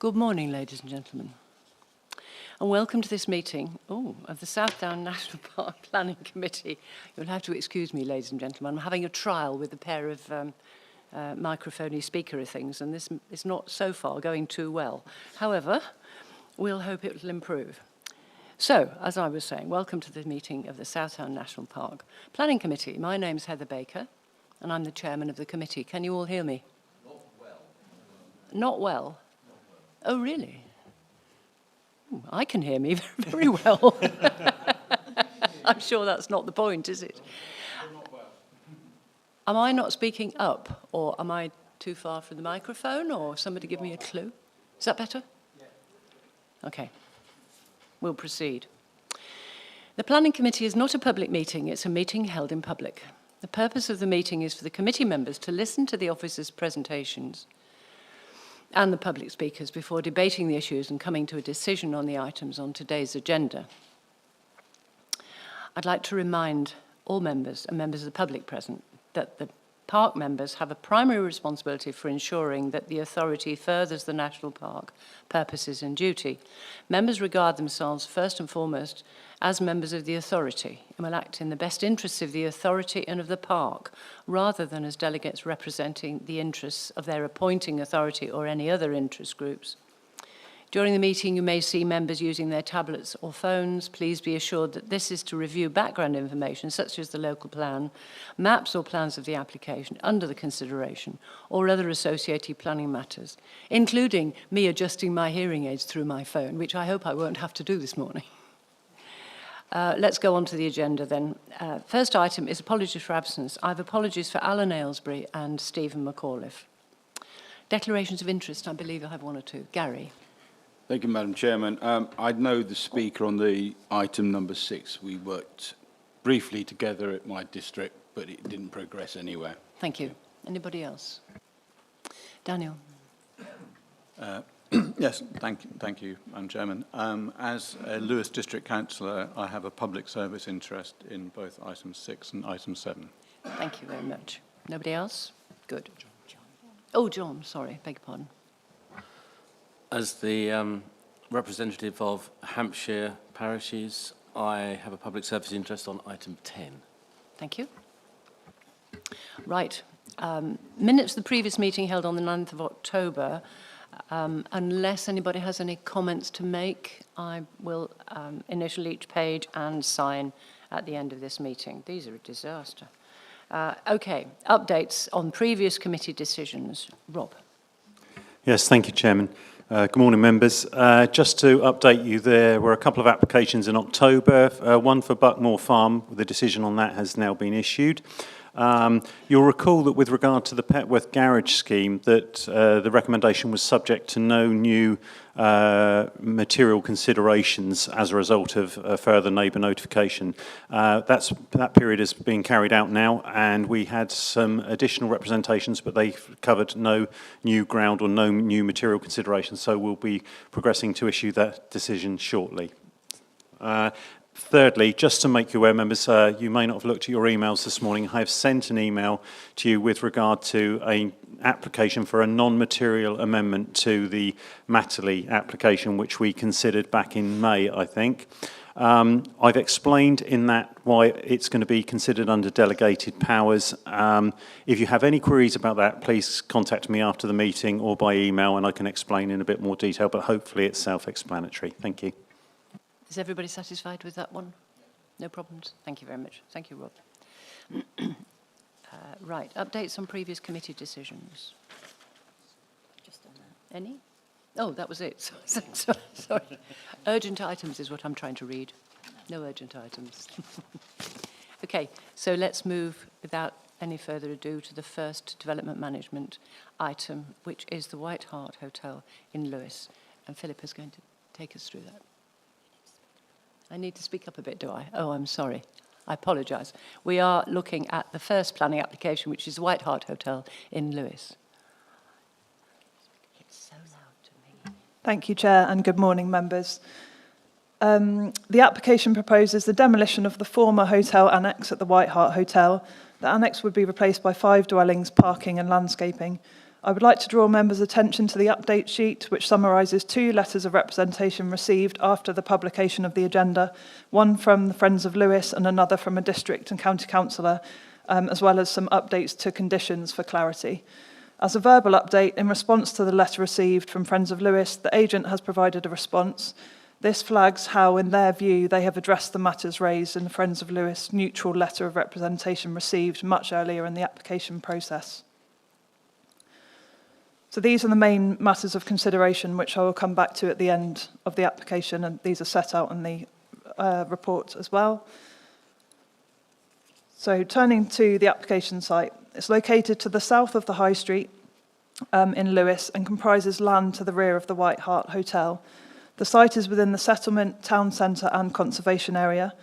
Good morning, ladies and gentlemen, and welcome to this meeting of the South Down National Park Planning Committee. You'll have to excuse me, ladies and gentlemen. I'm having a trial with a pair of microphony speaker things, and this is not so far going too well. However, we'll hope it will improve. So, as I was saying, welcome to the meeting of the South Down National Park Planning Committee. My name's Heather Baker, and I'm the chairman of the committee. Can you all hear me? Not well. Not well? Oh, really? Ooh, I can hear me very well. I'm sure that's not the point, is it? Not well. Am I not speaking up, or am I too far from the microphone, or somebody give me a clue? Is that better? Yeah. Okay. We'll proceed. The Planning Committee is not a public meeting, it's a meeting held in public. The purpose of the meeting is for the committee members to listen to the officers' presentations and the public speakers before debating the issues and coming to a decision on the items on today's agenda. I'd like to remind all members and members of the public present that the park members have a primary responsibility for ensuring that the authority furthers the national park purposes and duty. Members regard themselves first and foremost as members of the authority and will act in the best interests of the authority and of the park, rather than as delegates representing the interests of their appointing authority or any other interest groups. During the meeting, you may see members using their tablets or phones. Please be assured that this is to review background information, such as the local plan, maps or plans of the application under the consideration, or other associated planning matters, including me adjusting my hearing aids through my phone, which I hope I won't have to do this morning. Let's go on to the agenda then. First item is apologies for absence. I have apologies for Alan Aylesbury and Stephen McAuliffe. Declarations of interest, I believe I have one or two. Gary. Thank you, Madam Chairman. I know the speaker on the item number 6. We worked briefly together at my district, but it didn't progress anywhere. Thank you. Anybody else? Daniel. Yes, thank you, Madam Chairman. As a Lewis District Councillor, I have a public service interest in both item 6 and item 7. Thank you very much. Nobody else? Good. Oh, John, sorry, beg your pardon. As the representative of Hampshire parishes, I have a public service interest on item 10. Thank you. Right. Minutes of the previous meeting held on the 9th of October. Unless anybody has any comments to make, I will initial each page and sign at the end of this meeting. These are a disaster. Okay, updates on previous committee decisions. Rob. Yes, thank you, Chairman. Good morning, members. Just to update you, there were a couple of applications in October, one for Buckmore Farm. The decision on that has now been issued. You'll recall that with regard to the Petworth Garage scheme, that the recommendation was subject to no new material considerations as a result of further neighbour notification. That period is being carried out now, and we had some additional representations, but they covered no new ground or no new material considerations, so we'll be progressing to issue that decision shortly. Thirdly, just to make you aware, members, you may not have looked at your emails this morning. I have sent an email to you with regard to an application for a non-material amendment to the Matterley application, which we considered back in May, I think. I've explained in that why it's going to be considered under delegated powers. If you have any queries about that, please contact me after the meeting or by email, and I can explain in a bit more detail, but hopefully it's self-explanatory. Thank you. Is everybody satisfied with that one? No problems? Thank you very much. Thank you, Rob. Right, updates on previous committee decisions. Just on that. Any? Oh, that was it. Sorry. Urgent items is what I'm trying to read. No urgent items. Okay, so let's move without any further ado to the first development management item, which is the White Hart Hotel in Lewes. And Philip is going to take us through that. I need to speak up a bit, do I? Oh, I'm sorry. I apologise. We are looking at the first planning application, which is the White Hart Hotel in Lewes. It's so loud to me. Thank you, Chair, and good morning, members. The application proposes the demolition of the former hotel annex at the White Hart Hotel. The annex would be replaced by 5 dwellings, parking and landscaping. I would like to draw members' attention to the update sheet, which summarises 2 letters of representation received after the publication of the agenda, one from the Friends of Lewis and another from a district and county councillor, as well as some updates to conditions for clarity. As a verbal update, in response to the letter received from Friends of Lewis, the agent has provided a response. This flags how, in their view, they have addressed the matters raised in the Friends of Lewis neutral letter of representation received much earlier in the application process. So these are the main matters of consideration, which I will come back to at the end of the application, and these are set out in the report as well. So turning to the application site, it's located to the south of the High Street in Lewis and comprises land to the rear of the White Hart Hotel. The site is within the settlement, town centre and conservation area.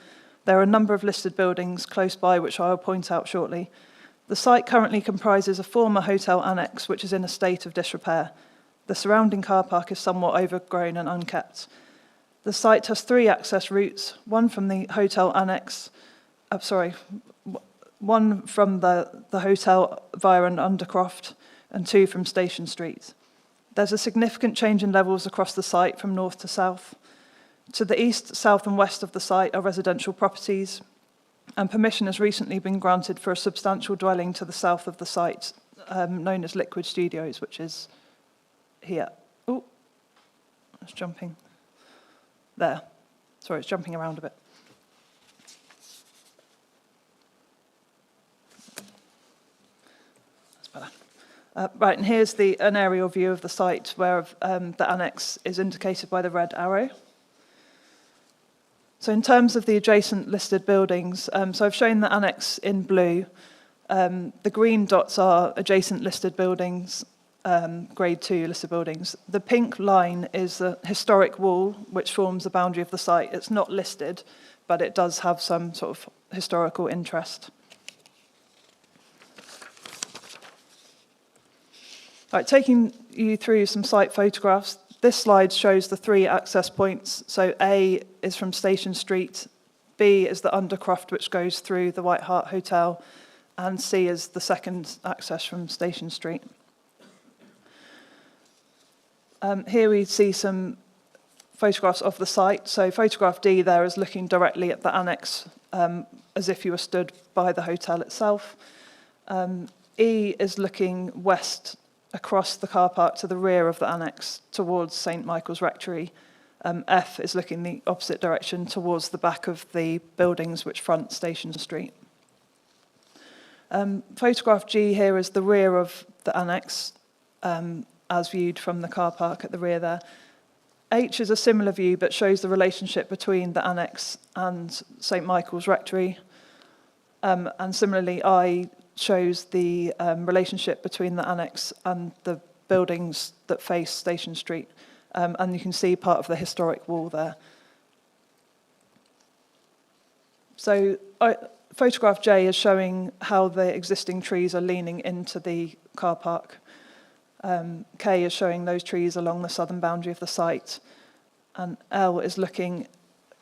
There are a number of listed buildings close by, which I will point out shortly. The site currently comprises a former hotel annex, which is in a state of disrepair. The surrounding car park is somewhat overgrown and unkept. The site has 3 access routes, one from the hotel annex, one from the hotel via an undercroft, and 2 from Station Street. There's a significant change in levels across the site from north to south. To the east, south and west of the site are residential properties, and permission has recently been granted for a substantial dwelling to the south of the site, known as Liquid Studios, which is here. Oh, it's jumping. There. Sorry, it's jumping around a bit. That's better. Right, and here's an aerial view of the site where the annex is indicated by the red arrow. So in terms of the adjacent listed buildings, so I've shown the annex in blue. The green dots are adjacent listed buildings, grade 2 listed buildings. The pink line is the historic wall, which forms the boundary of the site. It's not listed, but it does have some sort of historical interest. Right, taking you through some site photographs. This slide shows the 3 access points. So A is from Station Street, B is the undercroft which goes through the White Hart Hotel, and C is the second access from Station Street. Here we see some photographs of the site. So photograph D there is looking directly at the annex as if you were stood by the hotel itself. E is looking west across the car park to the rear of the annex towards St Michael's Rectory. F is looking the opposite direction towards the back of the buildings which front Station Street. Photograph G here is the rear of the annex as viewed from the car park at the rear there. H is a similar view but shows the relationship between the annex and St Michael's Rectory. And similarly, I shows the relationship between the annex and the buildings that face Station Street. And you can see part of the historic wall there. So photograph J is showing how the existing trees are leaning into the car park. K is showing those trees along the southern boundary of the site. And L is looking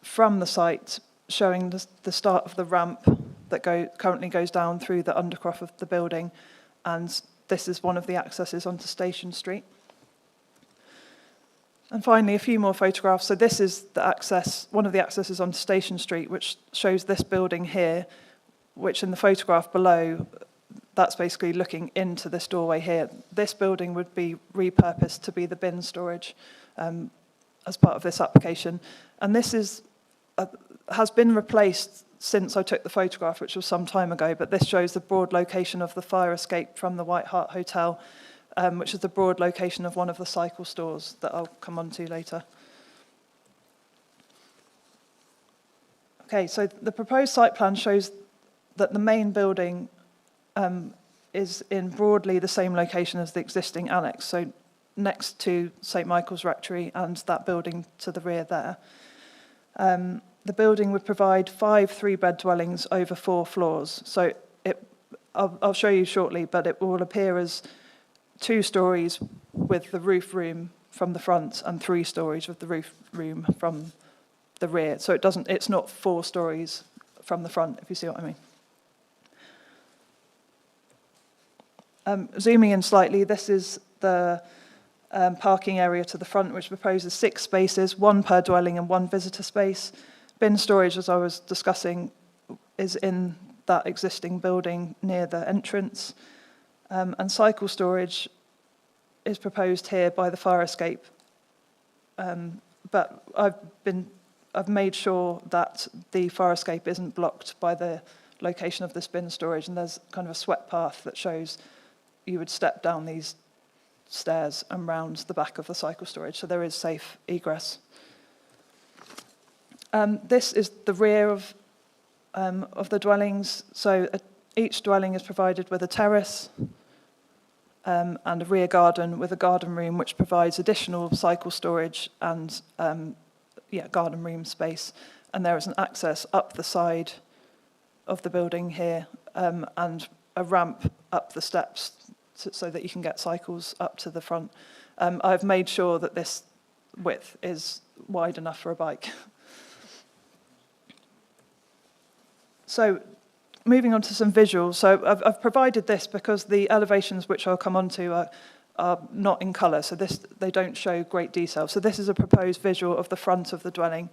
from the site, showing the start of the ramp that currently goes down through the undercroft of the building, and this is one of the accesses onto Station Street. And finally, a few more photographs. So this is the access, one of the accesses onto Station Street, which shows this building here, which in the photograph below, that's basically looking into this doorway here. This building would be repurposed to be the bin storage as part of this application, and this has been replaced since I took the photograph, which was some time ago, but this shows the broad location of the fire escape from the White Hart Hotel, which is the broad location of one of the cycle stores that I'll come on to later. Okay, so the proposed site plan shows that the main building is in broadly the same location as the existing annex, so next to St Michael's Rectory and that building to the rear there. The building would provide 5 3-bed dwellings over 4 floors. So I'll show you shortly, but it will appear as 2 stories with the roof room from the front and 3 stories with the roof room from the rear. So it's not 4 stories from the front, if you see what I mean. Zooming in slightly, this is the parking area to the front, which proposes 6 spaces, 1 per dwelling and 1 visitor space. Bin storage, as I was discussing, is in that existing building near the entrance. And cycle storage is proposed here by the fire escape. But I've made sure that the fire escape isn't blocked by the location of this bin storage, and there's kind of a swept path that shows you would step down these stairs and round the back of the cycle storage, so there is safe egress. This is the rear of the dwellings. So each dwelling is provided with a terrace and a rear garden with a garden room, which provides additional cycle storage and garden room space. And there is an access up the side of the building here and a ramp up the steps so that you can get cycles up to the front. I've made sure that this width is wide enough for a bike. So moving on to some visuals. So I've provided this because the elevations, which I'll come on to, are not in colour. So they don't show great detail. So this is a proposed visual of the front of the dwelling.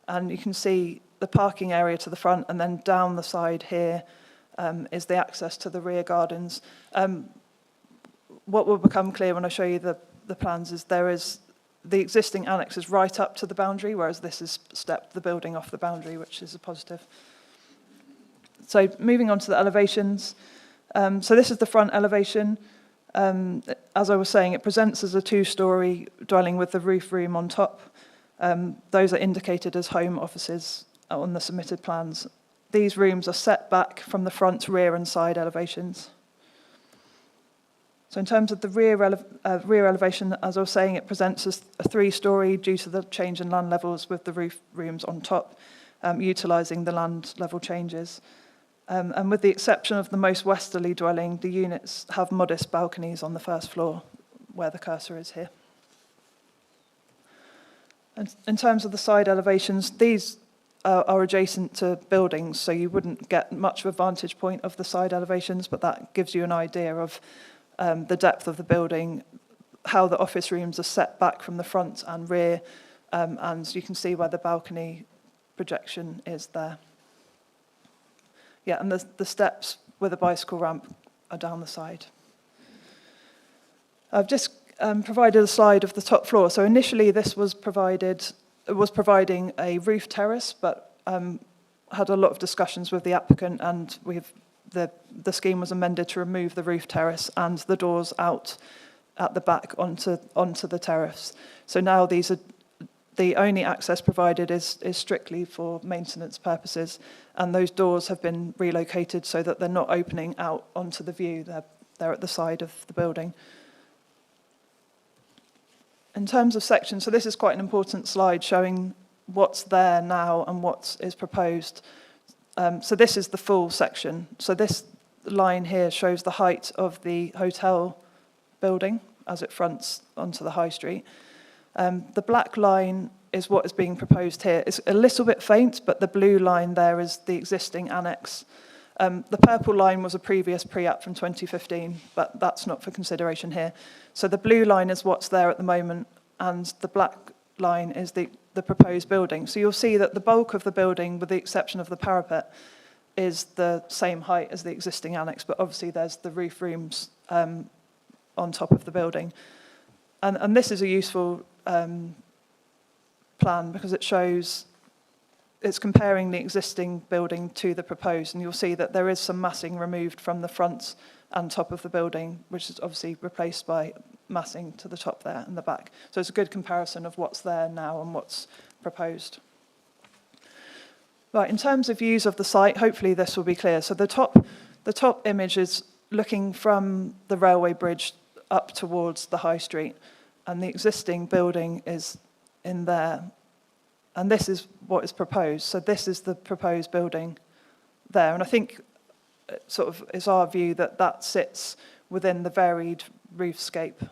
And you can see the parking area to the front, and then down the side here is the access to the rear gardens. What will become clear when I show you the plans is the existing annex is right up to the boundary, whereas this has stepped the building off the boundary, which is a positive. So moving on to the elevations. So this is the front elevation. As I was saying, it presents as a 2-storey dwelling with the roof room on top. Those are indicated as home offices on the submitted plans. These rooms are set back from the front, rear and side elevations. So in terms of the rear elevation, as I was saying, it presents as a 3-storey due to the change in land levels with the roof rooms on top, utilising the land level changes. And with the exception of the most westerly dwelling, the units have modest balconies on the first floor, where the cursor is here. And in terms of the side elevations, these are adjacent to buildings, so you wouldn't get much of a vantage point of the side elevations, but that gives you an idea of the depth of the building, how the office rooms are set back from the front and rear, and you can see where the balcony projection is there. Yeah, and the steps with a bicycle ramp are down the side. I've just provided a slide of the top floor. So initially this was providing a roof terrace, but had a lot of discussions with the applicant, and the scheme was amended to remove the roof terrace and the doors out at the back onto the terrace. So now the only access provided is strictly for maintenance purposes, and those doors have been relocated so that they're not opening out onto the view. They're at the side of the building. In terms of sections, so this is quite an important slide showing what's there now and what is proposed. So this is the full section. So this line here shows the height of the hotel building as it fronts onto the high street. The black line is what is being proposed here. It's a little bit faint, but the blue line there is the existing annex. The purple line was a previous pre-app from 2015, but that's not for consideration here. So the blue line is what's there at the moment, and the black line is the proposed building. So you'll see that the bulk of the building, with the exception of the parapet, is the same height as the existing annex, but obviously there's the roof rooms on top of the building. And this is a useful plan because it's comparing the existing building to the proposed, and you'll see that there is some massing removed from the front and top of the building, which is obviously replaced by massing to the top there and the back. So it's a good comparison of what's there now and what's proposed. Right, in terms of views of the site, hopefully this will be clear. So the top image is looking from the railway bridge up towards the high street, and the existing building is in there. And this is what is proposed. So this is the proposed building there. And I think sort of it's our view that sits within the varied roofscape,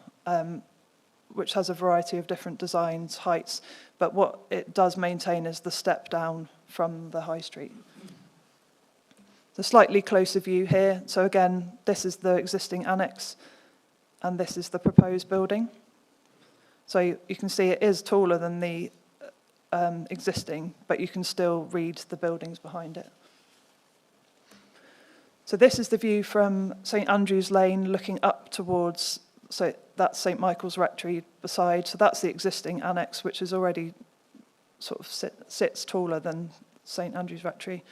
which has a variety of different designs, heights. But what it does maintain is the step down from the high street. The slightly closer view here, so again, this is the existing annex, and this is the proposed building. So you can see it is taller than the existing, but you can still read the buildings behind it. So this is the view from St Andrew's Lane looking up towards, so that's St Michael's Rectory beside, so that's the existing annex, which is already sort of sits taller than St Andrew's Rectory,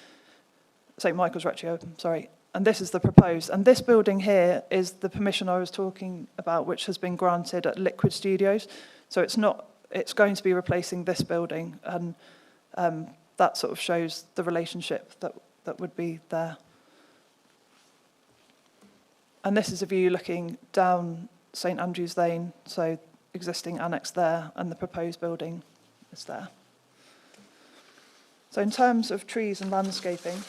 St Michael's Rectory, sorry. And this is the proposed. And this building here is the permission I was talking about, which has been granted at Liquid Studios. So it's going to be replacing this building, and that sort of shows the relationship that would be there. And this is a view looking down St Andrew's Lane, so existing annex there, and the proposed building is there. So in terms of trees and landscaping,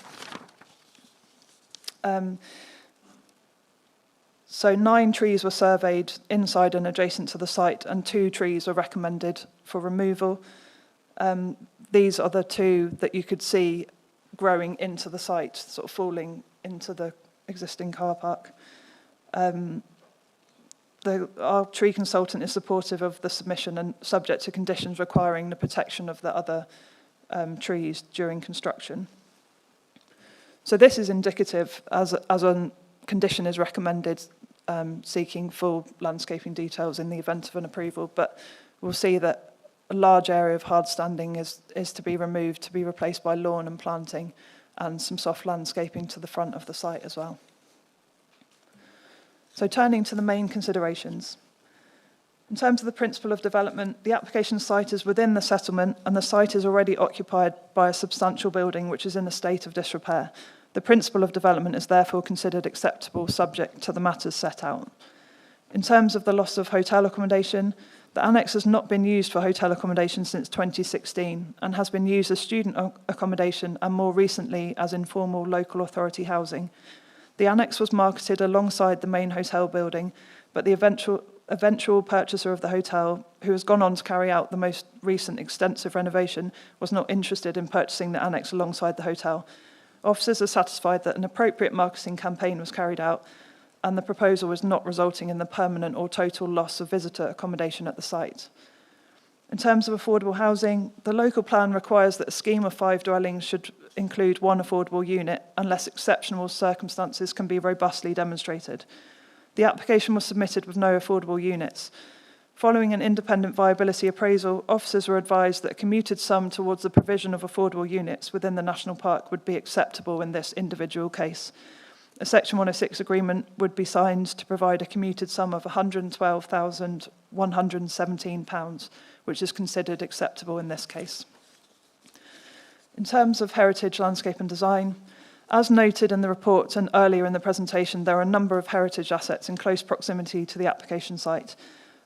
so 9 trees were surveyed inside and adjacent to the site, and 2 trees were recommended for removal. These are the 2 that you could see growing into the site, sort of falling into the existing car park. Our tree consultant is supportive of the submission and subject to conditions requiring the protection of the other trees during construction. So this is indicative as a condition is recommended, seeking full landscaping details in the event of an approval, but we'll see that a large area of hard standing is to be removed, to be replaced by lawn and planting, and some soft landscaping to the front of the site as well. So turning to the main considerations. In terms of the principle of development, the application site is within the settlement, and the site is already occupied by a substantial building which is in a state of disrepair. The principle of development is therefore considered acceptable, subject to the matters set out. In terms of the loss of hotel accommodation, the annex has not been used for hotel accommodation since 2016 and has been used as student accommodation and more recently as informal local authority housing. The annex was marketed alongside the main hotel building, but the eventual purchaser of the hotel, who has gone on to carry out the most recent extensive renovation, was not interested in purchasing the annex alongside the hotel. Officers are satisfied that an appropriate marketing campaign was carried out and the proposal was not resulting in the permanent or total loss of visitor accommodation at the site. In terms of affordable housing, the local plan requires that a scheme of 5 dwellings should include 1 affordable unit unless exceptional circumstances can be robustly demonstrated. The application was submitted with no affordable units. Following an independent viability appraisal, officers were advised that a commuted sum towards the provision of affordable units within the national park would be acceptable in this individual case. A Section 106 agreement would be signed to provide a commuted sum of £112,117, which is considered acceptable in this case. In terms of heritage, landscape and design, as noted in the report and earlier in the presentation, there are a number of heritage assets in close proximity to the application site.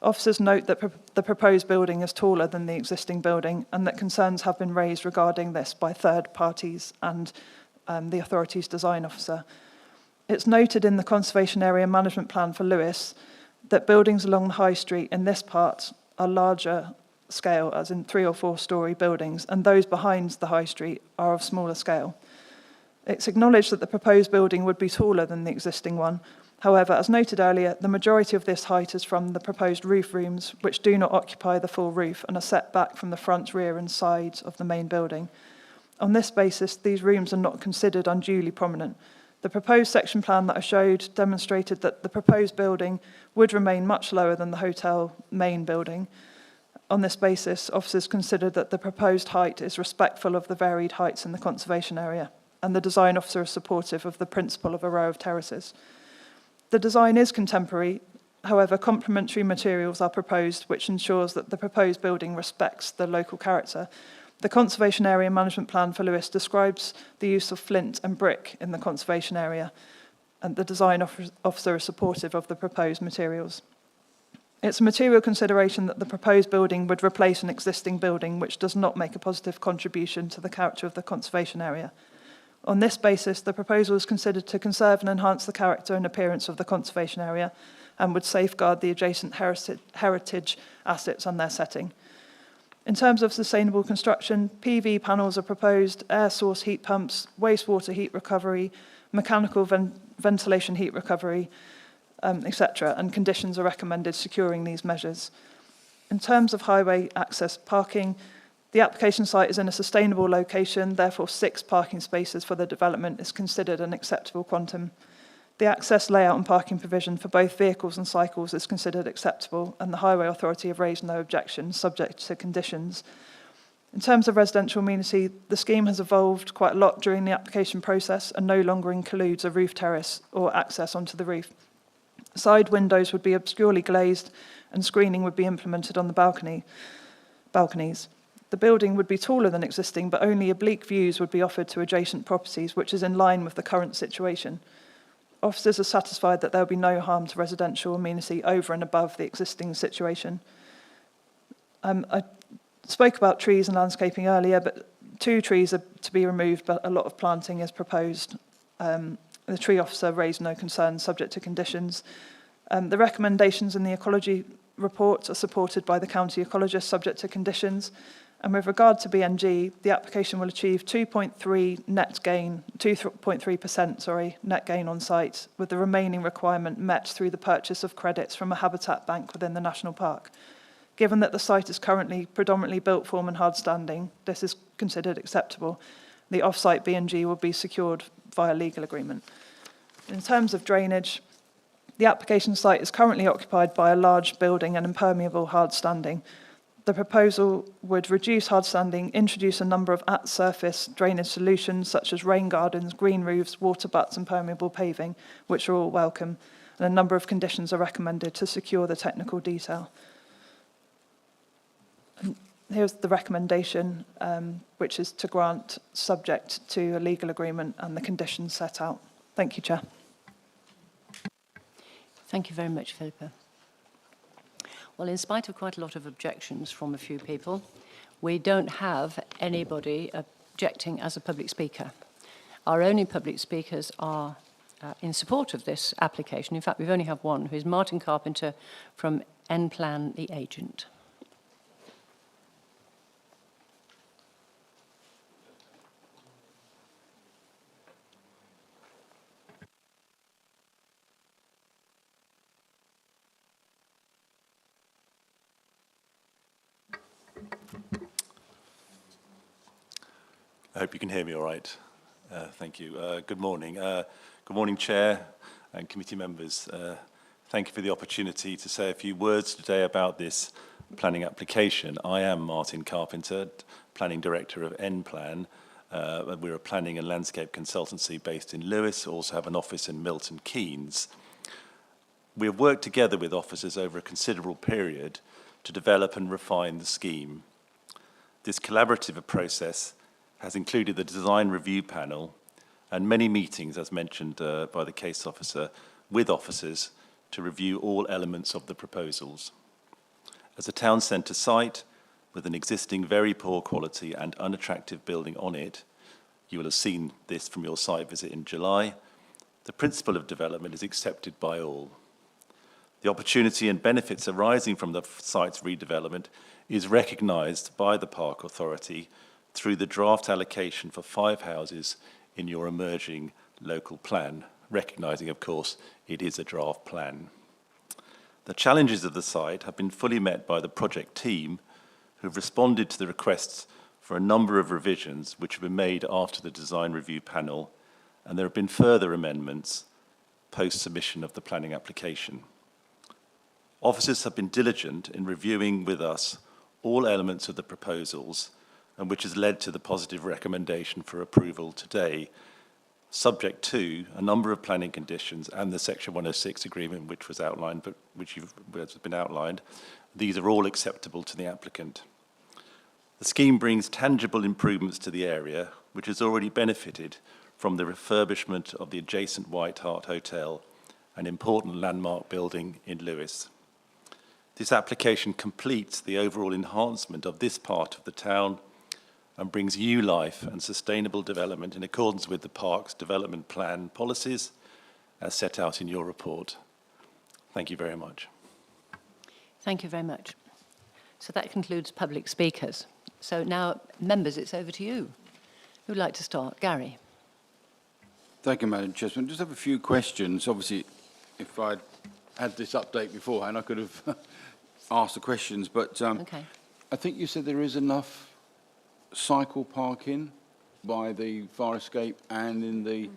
Officers note that the proposed building is taller than the existing building and that concerns have been raised regarding this by third parties and the authority's design officer. It's noted in the Conservation Area Management Plan for Lewes that buildings along the High Street in this part are larger scale, as in 3 or 4 storey buildings, and those behind the High Street are of smaller scale. It's acknowledged that the proposed building would be taller than the existing one. However, as noted earlier, the majority of this height is from the proposed roof rooms, which do not occupy the full roof and are set back from the front, rear and sides of the main building. On this basis, these rooms are not considered unduly prominent. The proposed section plan that I showed demonstrated that the proposed building would remain much lower than the hotel main building. On this basis, officers considered that the proposed height is respectful of the varied heights in the conservation area, and the design officer is supportive of the principle of a row of terraces. The design is contemporary, however, complementary materials are proposed, which ensures that the proposed building respects the local character. The Conservation Area Management Plan for Lewes describes the use of flint and brick in the conservation area, and the design officer is supportive of the proposed materials. It's a material consideration that the proposed building would replace an existing building which does not make a positive contribution to the character of the conservation area. On this basis, the proposal is considered to conserve and enhance the character and appearance of the conservation area and would safeguard the adjacent heritage assets and their setting. In terms of sustainable construction, PV panels are proposed, air source heat pumps, wastewater heat recovery, mechanical ventilation heat recovery, etc., and conditions are recommended securing these measures. In terms of highway access parking, the application site is in a sustainable location, therefore 6 parking spaces for the development is considered an acceptable quantum. The access layout and parking provision for both vehicles and cycles is considered acceptable, and the Highway Authority have raised no objections, subject to conditions. In terms of residential amenity, the scheme has evolved quite a lot during the application process and no longer includes a roof terrace or access onto the roof. Side windows would be obscurely glazed and screening would be implemented on the balconies. The building would be taller than existing, but only oblique views would be offered to adjacent properties, which is in line with the current situation. Officers are satisfied that there will be no harm to residential amenity over and above the existing situation. I spoke about trees and landscaping earlier, but 2 trees are to be removed, but a lot of planting is proposed. The tree officer raised no concerns, subject to conditions. The recommendations in the ecology report are supported by the county ecologist, subject to conditions. And with regard to BNG, the application will achieve 2.3% net gain on site, with the remaining requirement met through the purchase of credits from a habitat bank within the national park. Given that the site is currently predominantly built form and hard standing, this is considered acceptable. The off-site BNG will be secured via legal agreement. In terms of drainage, the application site is currently occupied by a large building and impermeable hard standing. The proposal would reduce hard standing, introduce a number of at-surface drainage solutions such as rain gardens, green roofs, water butts and permeable paving, which are all welcome, and a number of conditions are recommended to secure the technical detail. And here's the recommendation, which is to grant subject to a legal agreement and the conditions set out. Thank you, Chair. Thank you very much, Philippa. Well, in spite of quite a lot of objections from a few people, we don't have anybody objecting as a public speaker. Our only public speakers are in support of this application. In fact, we've only have one, who is Martin Carpenter from SDNPA, the agent. I hope you can hear me all right. Thank you. Good morning. Good morning, Chair and committee members. Thank you for the opportunity to say a few words today about this planning application. I am Martin Carpenter, Planning Director of SDNPA. We're a planning and landscape consultancy based in Lewes, also have an office in Milton Keynes. We have worked together with officers over a considerable period to develop and refine the scheme. This collaborative process has included the design review panel and many meetings, as mentioned by the case officer, with officers to review all elements of the proposals. As a town centre site with an existing very poor quality and unattractive building on it, you will have seen this from your site visit in July, the principle of development is accepted by all. The opportunity and benefits arising from the site's redevelopment is recognised by the Park Authority through the draft allocation for 5 houses in your emerging local plan, recognising, of course, it is a draft plan. The challenges of the site have been fully met by the project team, who have responded to the requests for a number of revisions which have been made after the design review panel, and there have been further amendments post-submission of the planning application. Officers have been diligent in reviewing with us all elements of the proposals, and which has led to the positive recommendation for approval today, subject to a number of planning conditions and the Section 106 agreement which was outlined, but which has been outlined. These are all acceptable to the applicant. The scheme brings tangible improvements to the area, which has already benefited from the refurbishment of the adjacent White Hart Hotel, an important landmark building in Lewes. This application completes the overall enhancement of this part of the town and brings new life and sustainable development in accordance with the park's development plan policies as set out in your report. Thank you very much. Thank you very much. So that concludes public speakers. So now, members, it's over to you. Who'd like to start? Gary. Thank you, Madam Chairman. Just have a few questions. Obviously, if I'd had this update beforehand, I could have asked the questions. But Okay. I think you said there is enough cycle parking by the fire escape and in the...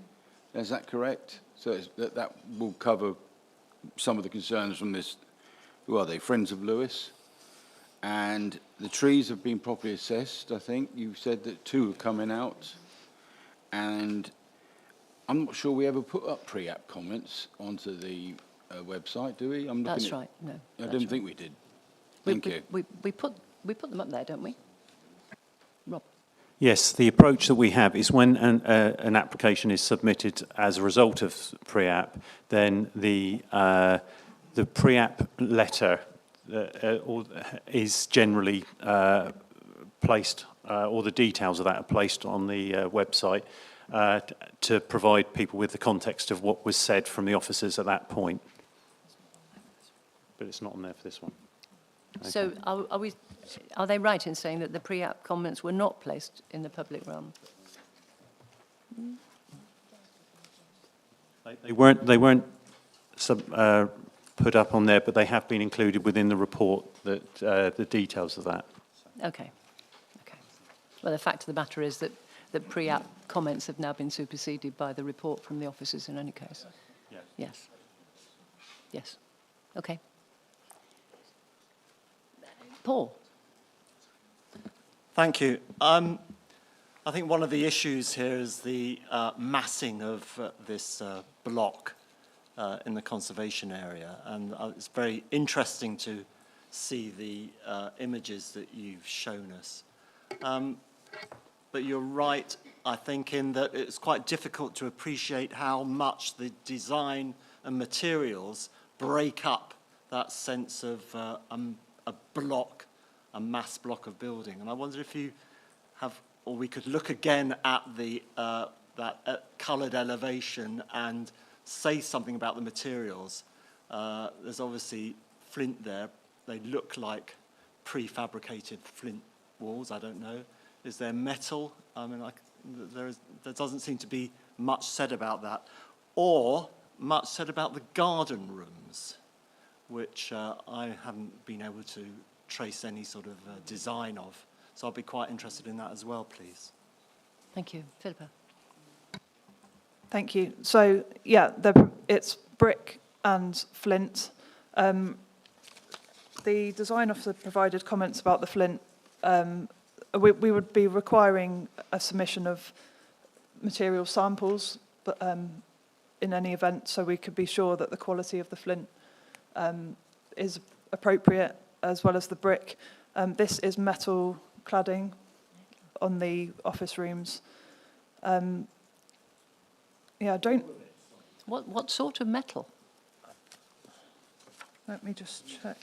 Is that correct? So that will cover some of the concerns from this... Who are they? Friends of Lewis? And the trees have been properly assessed, I think. You said that 2 are coming out. And I'm not sure we ever put up pre-app comments onto the website, do we? That's right. No. I didn't think we did. Thank you. We put them up there, don't we? Rob. Yes, the approach that we have is when an application is submitted as a result of pre-app, then the pre-app letter is generally placed, or the details of that are placed on the website to provide people with the context of what was said from the officers at that point. But it's not on there for this one. Okay. So are they right in saying that the pre-app comments were not placed in the public realm? They weren't put up on there, but they have been included within the report, that the details of that. Okay. Okay. Well, the fact of the matter is that the pre-app comments have now been superseded by the report from the officers in any case. Yeah. Yes. Yes. Okay. Paul. Thank you. I think one of the issues here is the massing of this block in the conservation area, and it's very interesting to see the images that you've shown us. But you're right, I think, in that it's quite difficult to appreciate how much the design and materials break up that sense of a block, a mass block of building. And I wondered if you have, or we could look again at the that coloured elevation and say something about the materials. There's obviously flint there. They look like prefabricated flint walls. I don't know. Is there metal? I mean, there doesn't seem to be much said about that, or much said about the garden rooms, which I haven't been able to trace any sort of design of. So I'd be quite interested in that as well, please. Thank you. Philippa. Thank you. So, yeah, it's brick and flint. The design officer provided comments about the flint. We would be requiring a submission of material samples, but in any event, so we could be sure that the quality of the flint is appropriate, as well as the brick. This is metal cladding on the office rooms. Yeah, What sort of metal? Let me just check.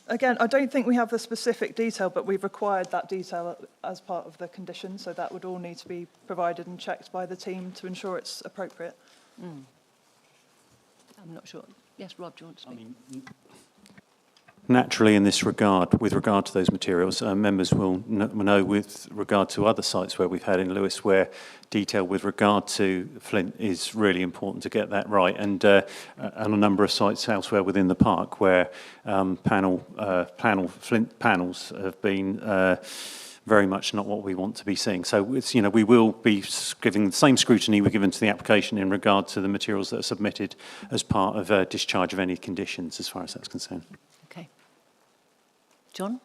Again, I don't think we have the specific detail, but we've required that detail as part of the condition, so that would all need to be provided and checked by the team to ensure it's appropriate. I'm not sure. Yes, Rob, do you want to speak? Naturally, in this regard, with regard to those materials, members will know with regard to other sites where we've had in Lewis where detail with regard to flint is really important to get that right, and on a number of sites elsewhere within the park where flint panels have been very much not what we want to be seeing. So it's, we will be giving the same scrutiny we're given to the application in regard to the materials that are submitted as part of discharge of any conditions, as far as that's concerned. Okay. John?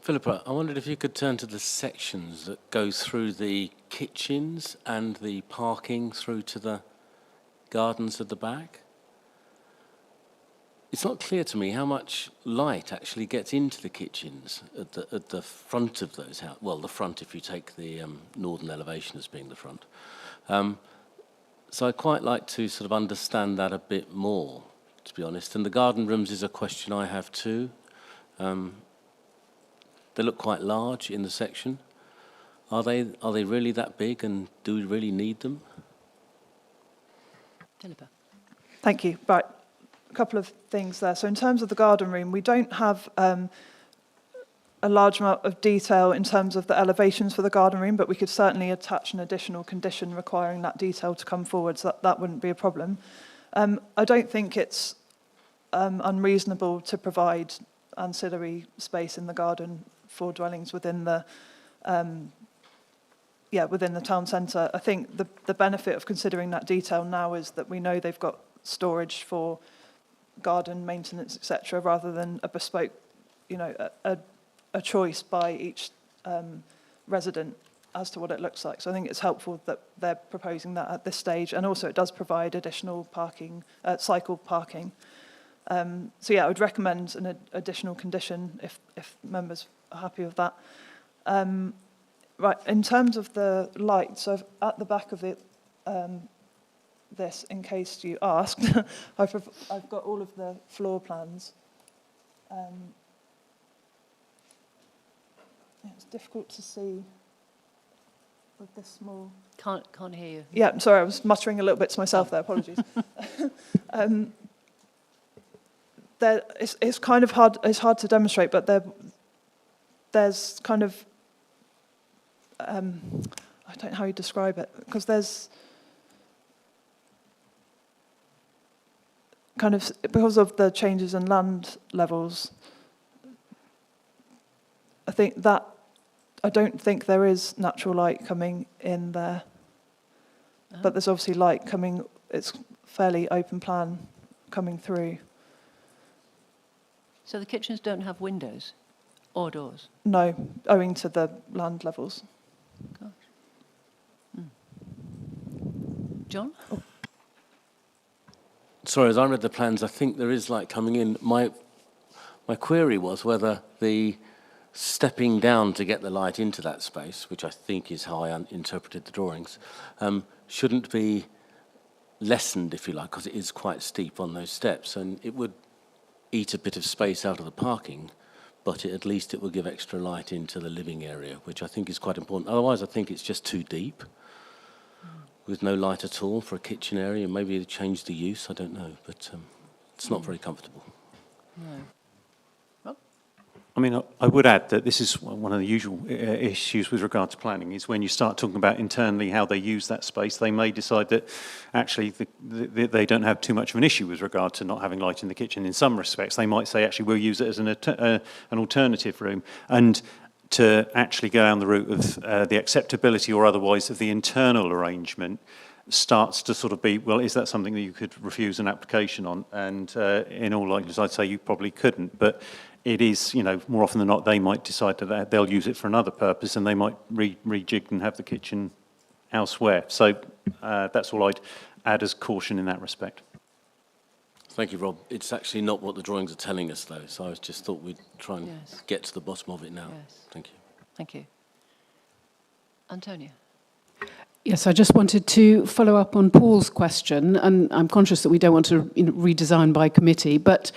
Philippa, I wondered if you could turn to the sections that go through the kitchens and the parking through to the gardens at the back. It's not clear to me how much light actually gets into the kitchens at the front of those houses. Well, the front, if you take the northern elevation as being the front. So I'd quite like to sort of understand that a bit more, to be honest. And the garden rooms is a question I have too. They look quite large in the section. Are they really that big, and do we really need them? Philippa. Thank you. Right. a couple of things there. So in terms of the garden room, we don't have a large amount of detail in terms of the elevations for the garden room, but we could certainly attach an additional condition requiring that detail to come forward, so that wouldn't be a problem. I don't think it's unreasonable to provide ancillary space in the garden for dwellings within the within the town centre. I think the benefit of considering that detail now is that we know they've got storage for garden maintenance, etc., rather than a bespoke, a choice by each resident as to what it looks like. So I think it's helpful that they're proposing that at this stage, and also it does provide additional parking, cycle parking. So yeah, I would recommend an additional condition if members are happy with that. Right, in terms of the light, so at the back of it, this, in case you asked, I've got all of the floor plans. It's difficult to see with this small... Can't hear you. Yeah, I'm sorry, I was muttering a little bit to myself there, apologies. It's kind of hard, it's hard to demonstrate, but there's kind of, I don't know how you describe it, because there's kind of, because of the changes in land levels, I don't think there is natural light coming in there, but there's obviously light coming, it's fairly open plan coming through. So the kitchens don't have windows or doors? No, owing to the land levels. Gosh. John? Oh. Sorry, as I read the plans, I think there is light coming in. My query was whether the stepping down to get the light into that space, which I think is how I interpreted the drawings, shouldn't be lessened, if you like, because it is quite steep on those steps, and it would eat a bit of space out of the parking, but at least it will give extra light into the living area, which I think is quite important. Otherwise, I think it's just too deep, with no light at all for a kitchen area. Maybe they change the use, I don't know, but it's not very comfortable. No. Rob? I mean, I would add that this is one of the usual issues with regard to planning, is when you start talking about internally how they use that space, they may decide that actually they don't have too much of an issue with regard to not having light in the kitchen. In some respects, they might say, actually, we'll use it as an alternative room. And to actually go down the route of the acceptability or otherwise of the internal arrangement starts to sort of be, well, is that something that you could refuse an application on? And in all likelihood, I'd say you probably couldn't. But it is, more often than not, they might decide that they'll use it for another purpose, and they might rejig and have the kitchen elsewhere. So that's all I'd add as caution in that respect. Thank you, Rob. It's actually not what the drawings are telling us, though, so I just thought we'd try and get to the bottom of it now. Yes. Thank you. Thank you. Antonia? Yes, I just wanted to follow up on Paul's question, and I'm conscious that we don't want to redesign by committee, but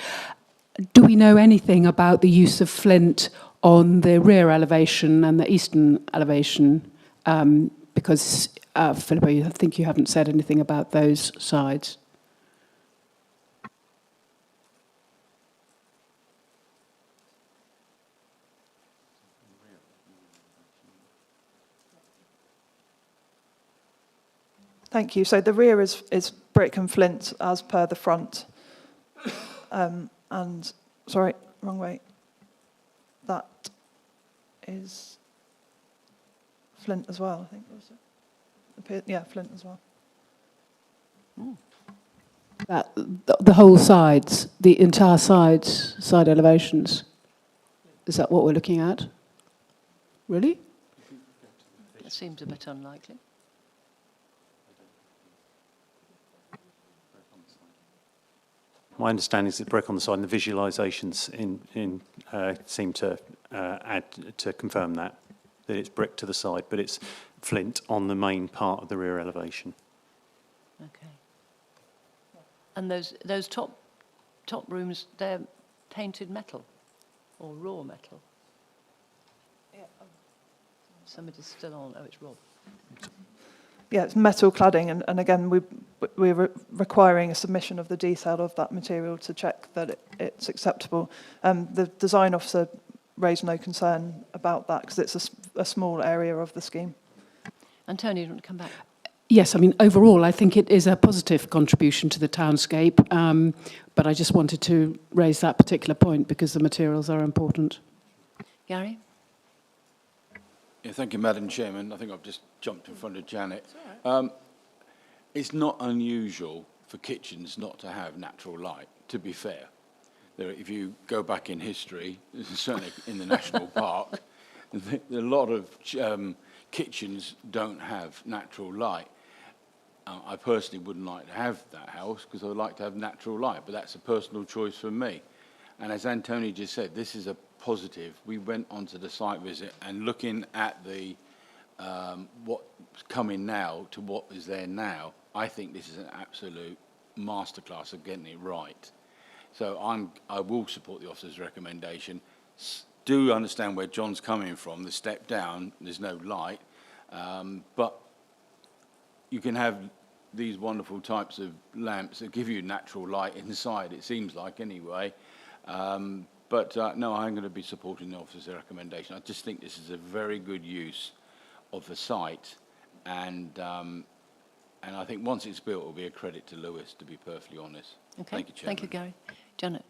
do we know anything about the use of flint on the rear elevation and the eastern elevation? Because, Philippa, I think you haven't said anything about those sides. Thank you. So the rear is brick and flint as per the front. And, sorry, wrong way. That is flint as well, I think. Was it? Yeah, flint as well. The whole sides, the entire side elevations. Is that what we're looking at? Really? That seems a bit unlikely. My understanding is that brick on the side and the visualisations seem to add to confirm that it's brick to the side, but it's flint on the main part of the rear elevation. Okay. And those top rooms, they're painted metal or raw metal? Yeah. Somebody's still on. Oh, it's Rob. yeah, it's metal cladding, and again, we're requiring a submission of the detail of that material to check that it's acceptable. The design officer raised no concern about that because it's a small area of the scheme. Antonio, do you want to come back? Yes, I mean, overall, I think it is a positive contribution to the townscape, but I just wanted to raise that particular point because the materials are important. Gary? Yeah, thank you, Madam Chairman. I think I've just jumped in front of Janet. It's not unusual for kitchens not to have natural light, to be fair. If you go back in history, certainly in the national park, a lot of kitchens don't have natural light. I personally wouldn't like to have that house because I would like to have natural light, but that's a personal choice for me. And as Antonio just said, this is a positive. We went onto the site visit and looking at the what's coming now to what is there now, I think this is an absolute masterclass of getting it right. So I will support the officer's recommendation. Do understand where John's coming from. The step down, there's no light, but you can have these wonderful types of lamps that give you natural light inside, it seems like anyway. But no, I'm going to be supporting the officer's recommendation. I just think this is a very good use of the site, and I think once it's built, it will be a credit to Lewis, to be perfectly honest. Okay. Thank you, Chairman. Thank you, Gary. Janet?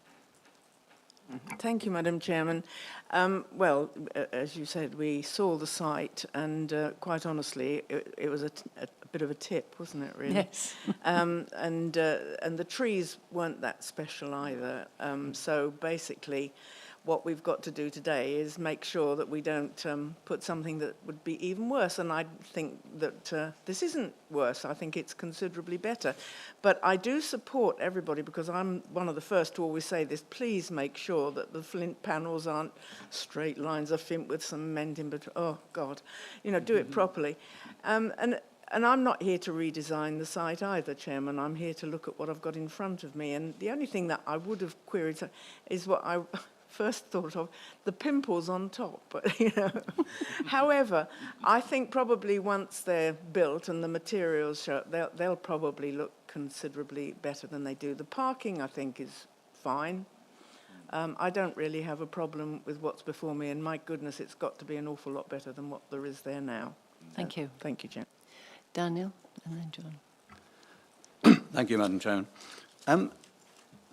Thank you, Madam Chairman. Well, as you said, we saw the site, and quite honestly, it was a bit of a tip, wasn't it, really? Yes. And the trees weren't that special either. So basically, what we've got to do today is make sure that we don't put something that would be even worse. And I think that this isn't worse. I think it's considerably better. But I do support everybody, because I'm one of the first to always say this, please make sure that the flint panels aren't straight lines of flint with cement in between. Oh, God. You know, do it properly. And I'm not here to redesign the site either, Chairman. I'm here to look at what I've got in front of me. And the only thing that I would have queried is what I first thought of, the pimples on top. But, you know. However, I think probably once they're built and the materials show up, they'll probably look considerably better than they do. The parking, I think, is fine. I don't really have a problem with what's before me. And my goodness, it's got to be an awful lot better than what there is there now. Thank you. Thank you, Chairman. Daniel, and then John. Thank you, Madam Chairman.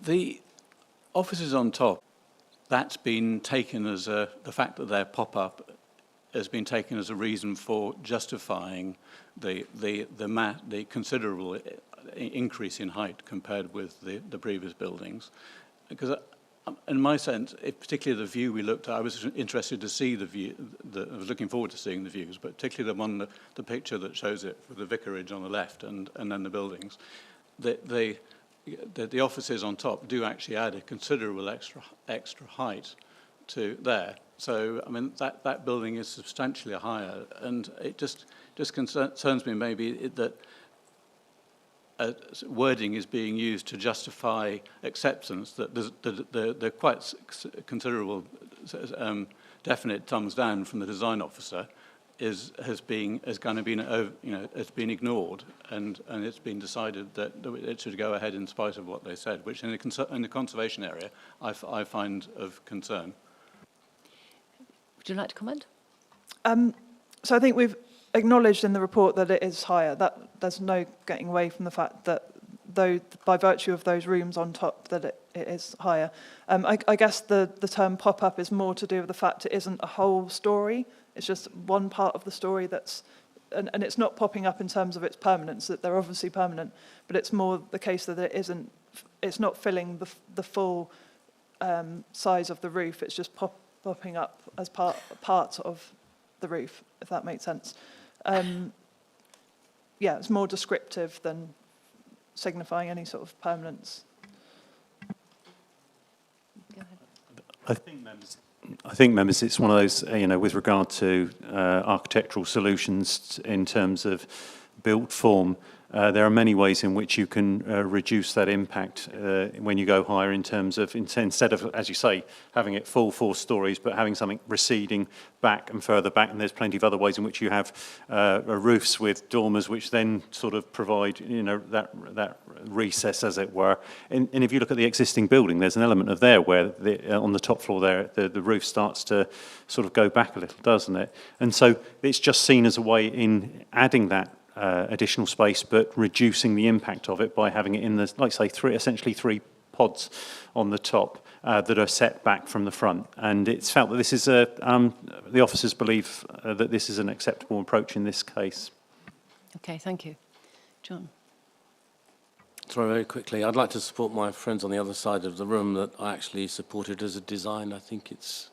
The offices on top, that's been taken as the fact that they're pop-up has been taken as a reason for justifying the considerable increase in height compared with the previous buildings. Because in my sense, particularly the view we looked at, I was interested to see the view. I was looking forward to seeing the views, but particularly the picture that shows it with the vicarage on the left and then the buildings. The offices on top do actually add a considerable extra height to there. So I mean that building is substantially higher, and it just concerns me maybe that wording is being used to justify acceptance that they're quite considerable, definite thumbs down from the design officer has been ignored, and it's been decided that it should go ahead in spite of what they said, which in the conservation area I find of concern. Would you like to comment? So I think we've acknowledged in the report that it is higher. That there's no getting away from the fact that though by virtue of those rooms on top that it is higher. I guess the term pop-up is more to do with the fact it isn't a whole story. It's just one part of the story that's, and it's not popping up in terms of its permanence, that they're obviously permanent, but it's more the case that it's not filling the full size of the roof. It's just popping up as part of the roof, if that makes sense. Yeah, it's more descriptive than signifying any sort of permanence. Go ahead. I think, members, it's one of those, with regard to architectural solutions in terms of built form, There are many ways in which you can reduce that impact when you go higher in terms of, instead of, as you say, having it full 4 stories, but having something receding back and further back. And there's plenty of other ways in which you have roofs with dormers, which then sort of provide, you know, that recess, as it were. And if you look at the existing building, there's an element of there where on the top floor there, the roof starts to sort of go back a little, doesn't it? And so it's just seen as a way in adding that additional space, but reducing the impact of it by having it in the, like say, essentially three pods on the top that are set back from the front. And it's felt that this is the officers believe that this is an acceptable approach in this case. Okay, thank you. John? Sorry, very quickly. I'd like to support my friends on the other side of the room that I actually support it as a design. I think it's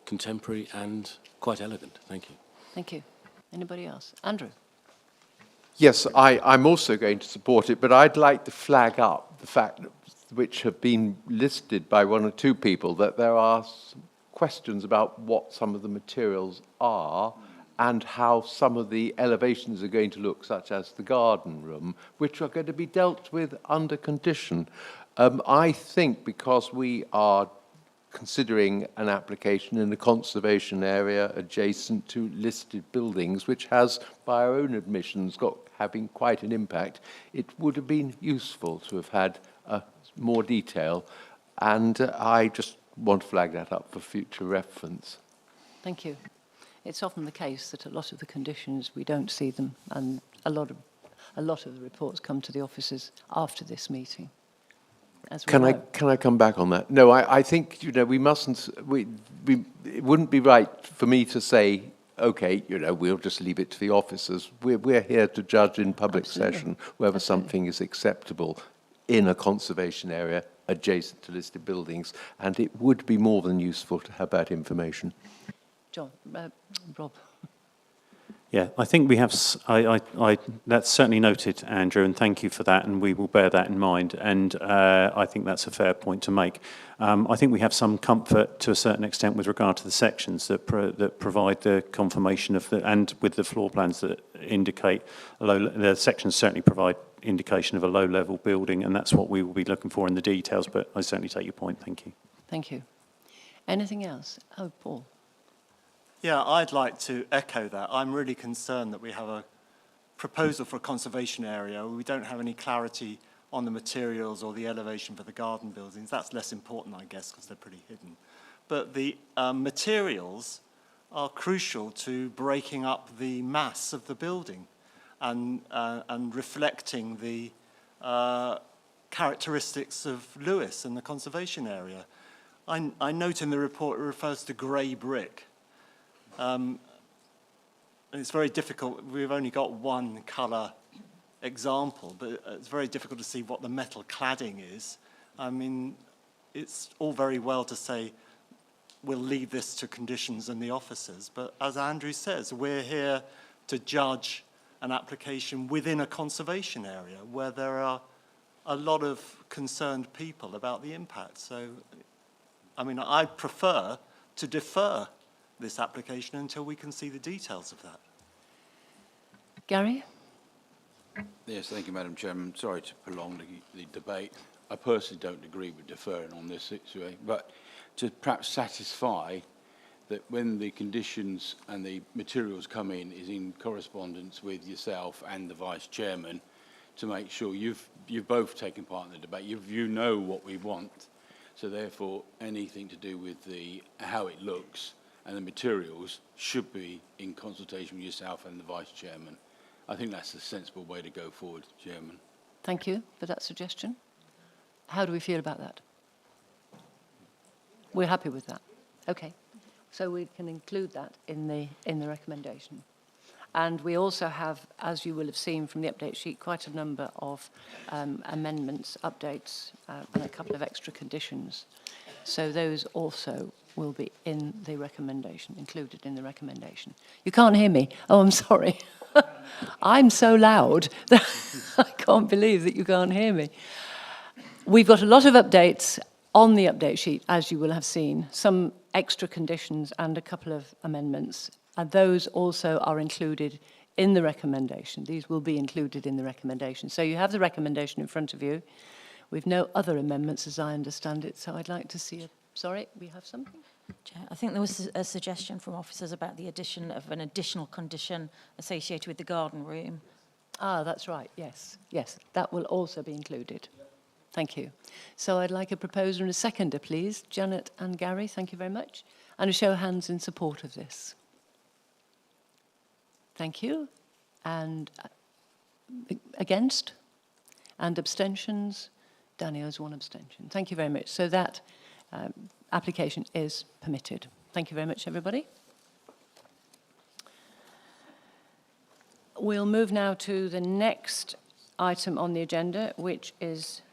contemporary and quite elegant. Thank you. Thank you. Anybody else? Andrew? Yes, I'm also going to support it, but I'd like to flag up the fact, which have been listed by 1 or 2 people, that there are some questions about what some of the materials are and how some of the elevations are going to look, such as the garden room, which are going to be dealt with under condition. I think because we are considering an application in a conservation area adjacent to listed buildings, which has, by our own admissions, got having quite an impact, it would have been useful to have had more detail, and I just want to flag that up for future reference. Thank you. It's often the case that a lot of the conditions, we don't see them, and a lot of the reports come to the officers after this meeting. Can I come back on that? No, I think, you know, we mustn't, it wouldn't be right for me to say, okay, you know, we'll just leave it to the officers. We're here to judge in public session whether something is acceptable in a conservation area adjacent to listed buildings, and it would be more than useful to have that information. John, Rob. Yeah, I think we have, that's certainly noted, Andrew, and thank you for that, and we will bear that in mind, and I think that's a fair point to make. I think we have some comfort to a certain extent with regard to the sections that provide the confirmation of and with the floor plans that indicate, the sections certainly provide indication of a low-level building, and that's what we will be looking for in the details, but I certainly take your point, thank you. Thank you. Anything else? Oh, Paul. Yeah, I'd like to echo that. I'm really concerned that we have a proposal for a conservation area where we don't have any clarity on the materials or the elevation for the garden buildings. That's less important, I guess, because they're pretty hidden. But the materials are crucial to breaking up the mass of the building and reflecting the characteristics of Lewis and the conservation area. I note in the report it refers to grey brick. It's very difficult. We've only got one colour example, but it's very difficult to see what the metal cladding is. I mean, it's all very well to say we'll leave this to conditions and the officers, but as Andrew says, we're here to judge an application within a conservation area where there are a lot of concerned people about the impact. So, I mean, I'd prefer to defer this application until we can see the details of that. Gary? Yes, thank you, Madam Chairman. Sorry to prolong the debate. I personally don't agree with deferring on this situation, but to perhaps satisfy that when the conditions and the materials come in is in correspondence with yourself and the Vice Chairman, to make sure you've both taken part in the debate. You know what we want, so therefore anything to do with how it looks and the materials should be in consultation with yourself and the Vice Chairman. I think that's a sensible way to go forward, Chairman. Thank you for that suggestion. How do we feel about that? We're happy with that. Okay. So we can include that in the recommendation. And we also have, as you will have seen from the update sheet, quite a number of amendments, updates, and a couple of extra conditions. So those also will be in the recommendation, included in the recommendation. You can't hear me? Oh, I'm sorry. I'm so loud that I can't believe that you can't hear me. We've got a lot of updates on the update sheet, as you will have seen, some extra conditions and a couple of amendments. And those also are included in the recommendation. These will be included in the recommendation. So you have the recommendation in front of you. We've no other amendments, as I understand it, so I'd like to see a... Sorry, we have something? Chair, I think there was a suggestion from officers about the addition of an additional condition associated with the garden room. Ah, that's right, yes. Yes, that will also be included. Thank you. So I'd like a proposer and a seconder, please. Janet and Gary, thank you very much. And a show of hands in support of this. Thank you. And against? And abstentions? Danny has one abstention. Thank you very much. So that application is permitted. Thank you very much, everybody. We'll move now to the next item on the agenda, which is,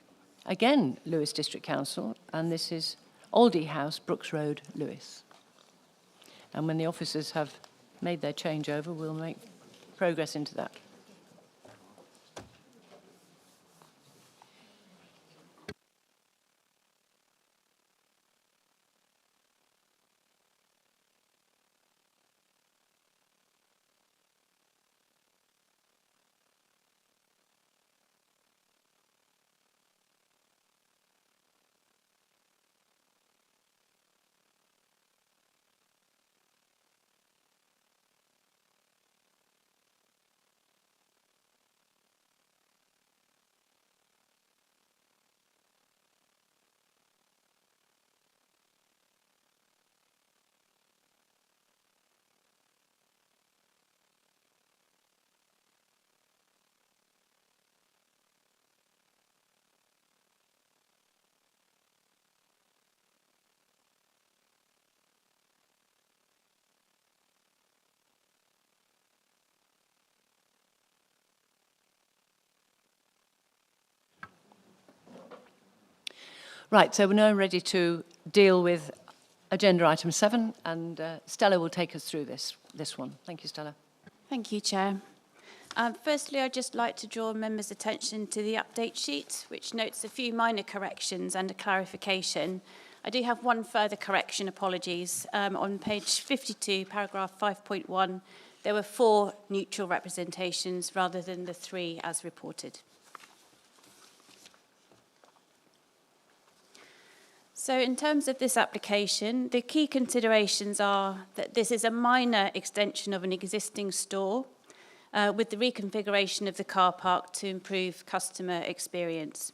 again, Lewes District Council, and this is Aldie House, Brooks Road, Lewes. And when the officers have made their changeover, we'll make progress into that. Right, so we're now ready to deal with agenda item 7, and Stella will take us through this one. Thank you, Stella. Thank you, Chair. Firstly, I'd just like to draw members' attention to the update sheet, which notes a few minor corrections and a clarification. I do have one further correction, apologies. On page 52, paragraph 5.1, there were 4 neutral representations rather than the 3 as reported. So in terms of this application, the key considerations are that this is a minor extension of an existing store with the reconfiguration of the car park to improve customer experience.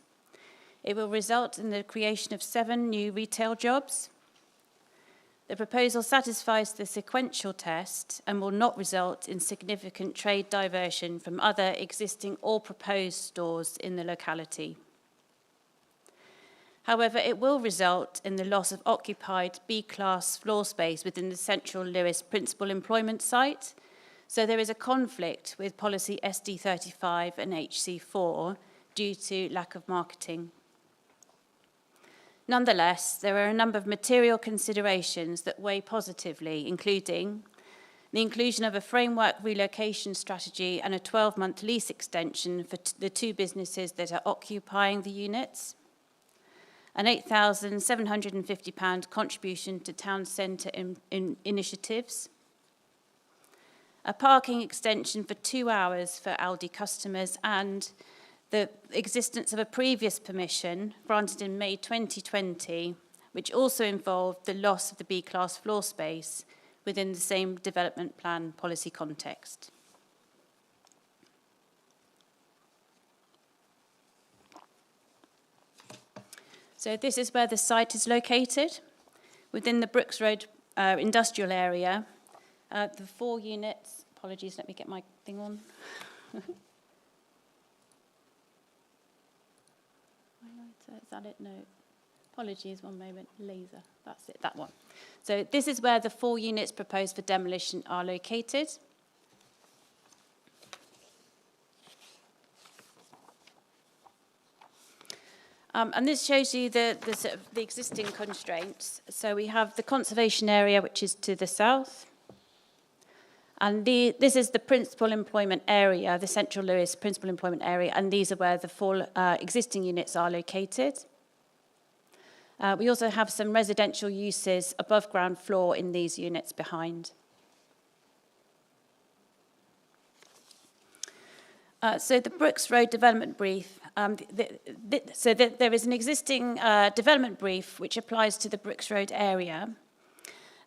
It will result in the creation of 7 new retail jobs. The proposal satisfies the sequential test and will not result in significant trade diversion from other existing or proposed stores in the locality. However, it will result in the loss of occupied B-class floor space within the central Lewes principal employment site. So there is a conflict with policy SD35 and HC4 due to lack of marketing. Nonetheless, there are a number of material considerations that weigh positively, including the inclusion of a framework relocation strategy and a 12-month lease extension for the 2 businesses that are occupying the units, an £8,750 contribution to town centre initiatives, a parking extension for 2 hours for Aldi customers, and the existence of a previous permission granted in May 2020, which also involved the loss of the B-class floor space within the same development plan policy context. So this is where the site is located, within the Brooks Road industrial area. The 4 units, apologies, let me get my thing on. Is that it? No. Apologies, one moment. Laser. That's it, that one. So this is where the 4 units proposed for demolition are located. And this shows you the existing constraints. So we have the conservation area, which is to the south. And this is the principal employment area, the Central Lewes principal employment area, and these are where the 4 existing units are located. We also have some residential uses above ground floor in these units behind. So the Brooks Road development brief, there is an existing development brief which applies to the Brooks Road area.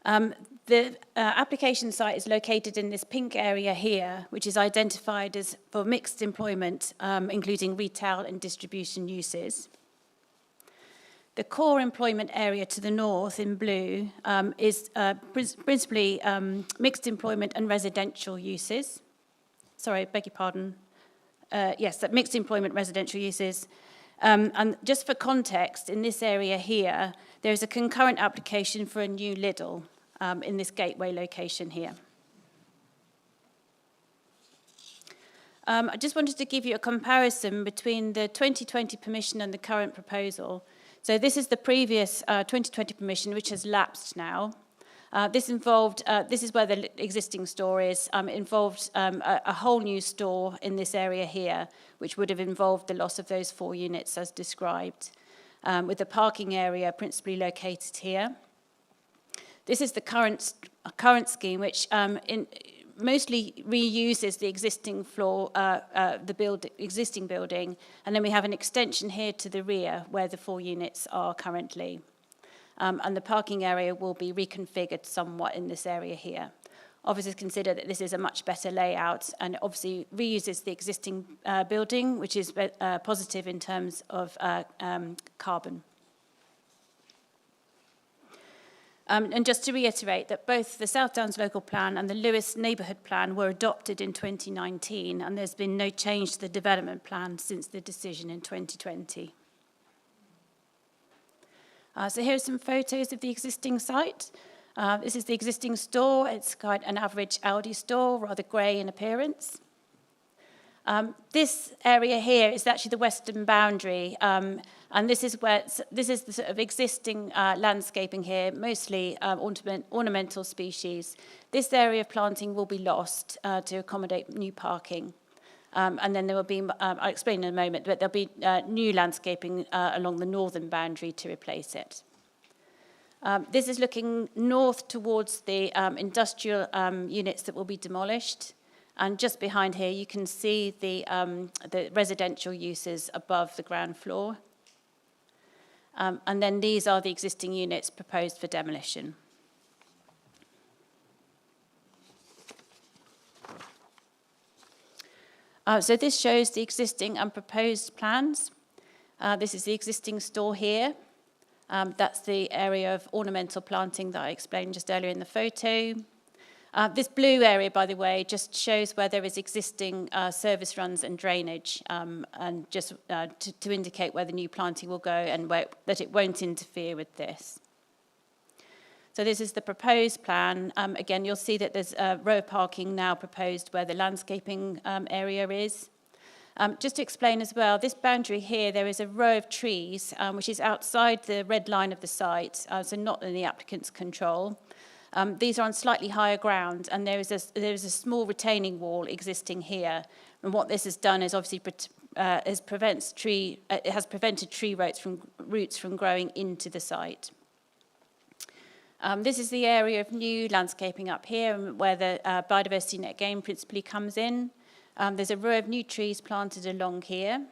The application site is located in this pink area here, which is identified as for mixed employment, including retail and distribution uses. The core employment area to the north in blue is principally mixed employment and residential uses. Sorry, beg your pardon. Yes, that mixed employment residential uses. And just for context, in this area here, there is a concurrent application for a new Lidl in this gateway location here. I just wanted to give you a comparison between the 2020 permission and the current proposal. So this is the previous 2020 permission, which has lapsed now. This is where the existing store is. It involved a whole new store in this area here, which would have involved the loss of those 4 units as described, with the parking area principally located here. This is the current scheme, which mostly reuses the existing floor, existing building, and then we have an extension here to the rear where the 4 units are currently. And the parking area will be reconfigured somewhat in this area here. Officers consider that this is a much better layout and obviously reuses the existing building, which is positive in terms of carbon. And just to reiterate that both the South Downs Local Plan and the Lewis Neighbourhood Plan were adopted in 2019, and there's been no change to the development plan since the decision in 2020. So here are some photos of the existing site. This is the existing store. It's quite an average Aldi store, rather grey in appearance. This area here is actually the western boundary, and this is the sort of existing landscaping here, mostly ornamental species. This area of planting will be lost to accommodate new parking. And then there will be, I'll explain in a moment, but there'll be new landscaping along the northern boundary to replace it. This is looking north towards the industrial units that will be demolished. And just behind here, you can see the residential uses above the ground floor. And then these are the existing units proposed for demolition. So this shows the existing and proposed plans. This is the existing store here. That's the area of ornamental planting that I explained just earlier in the photo. This blue area, by the way, just shows where there is existing service runs and drainage, and just to indicate where the new planting will go and that it won't interfere with this. So this is the proposed plan. Again, you'll see that there's a row of parking now proposed where the landscaping area is. Just to explain as well, this boundary here, there is a row of trees, which is outside the red line of the site, so not in the applicant's control. These are on slightly higher ground, and there is a small retaining wall existing here. And what this has done is obviously it has prevented tree roots from growing into the site. This is the area of new landscaping up here, where the biodiversity net gain principally comes in. There's a row of new trees planted along here.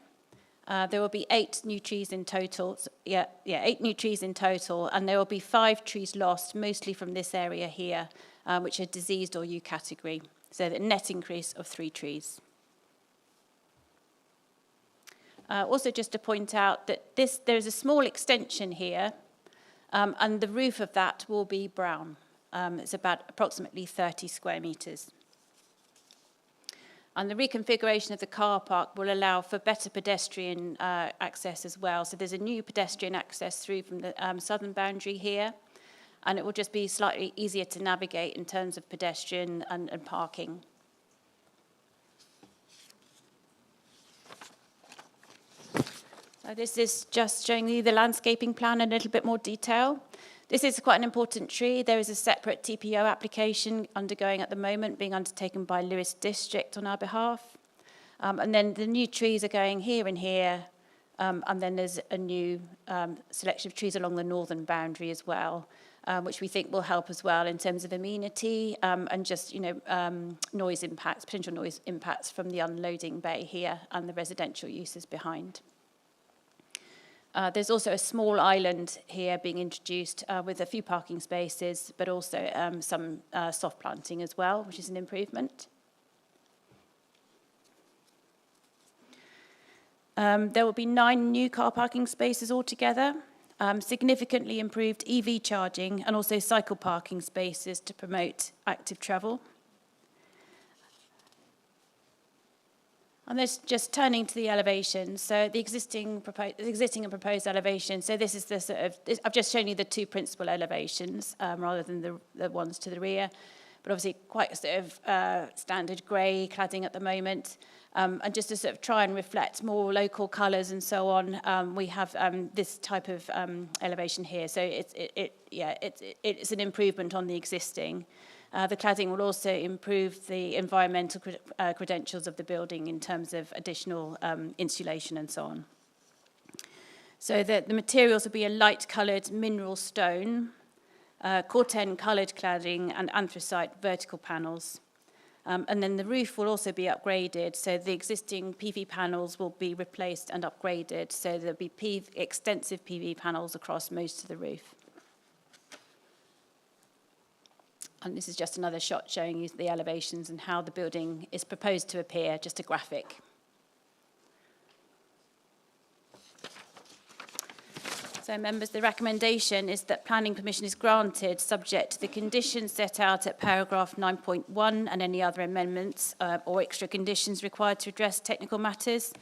There will be 8 new trees in total. 8 new trees in total, and there will be 5 trees lost, mostly from this area here, which are diseased or U category. So a net increase of 3 trees. Also, just to point out that there is a small extension here, and the roof of that will be brown. It's about approximately 30 square metres. And the reconfiguration of the car park will allow for better pedestrian access as well. So there's a new pedestrian access through from the southern boundary here, and it will just be slightly easier to navigate in terms of pedestrian and parking. So this is just showing you the landscaping plan in a little bit more detail. This is quite an important tree. There is a separate TPO application undergoing at the moment, being undertaken by Lewis District on our behalf. And then the new trees are going here and here, and then there's a new selection of trees along the northern boundary as well. which we think will help as well in terms of amenity and just, noise impacts, potential noise impacts from the unloading bay here and the residential uses behind. There's also a small island here being introduced with a few parking spaces, but also some soft planting as well, which is an improvement. There will be 9 new car parking spaces altogether, significantly improved EV charging and also cycle parking spaces to promote active travel. And this just turning to the elevations. So the existing and proposed elevations. So this is the sort of, I've just shown you the 2 principal elevations rather than the ones to the rear. But obviously quite a sort of standard grey cladding at the moment. And just to sort of try and reflect more local colours and so on, we have this type of elevation here. So it's an improvement on the existing. The cladding will also improve the environmental credentials of the building in terms of additional insulation and so on. So the materials will be a light-coloured mineral stone, Corten coloured cladding and anthracite vertical panels. And then the roof will also be upgraded, so the existing PV panels will be replaced and upgraded, so there'll be extensive PV panels across most of the roof. And this is just another shot showing you the elevations and how the building is proposed to appear, just a graphic. So, members, the recommendation is that planning permission is granted subject to the conditions set out at paragraph 9.1 and any other amendments or extra conditions required to address technical matters,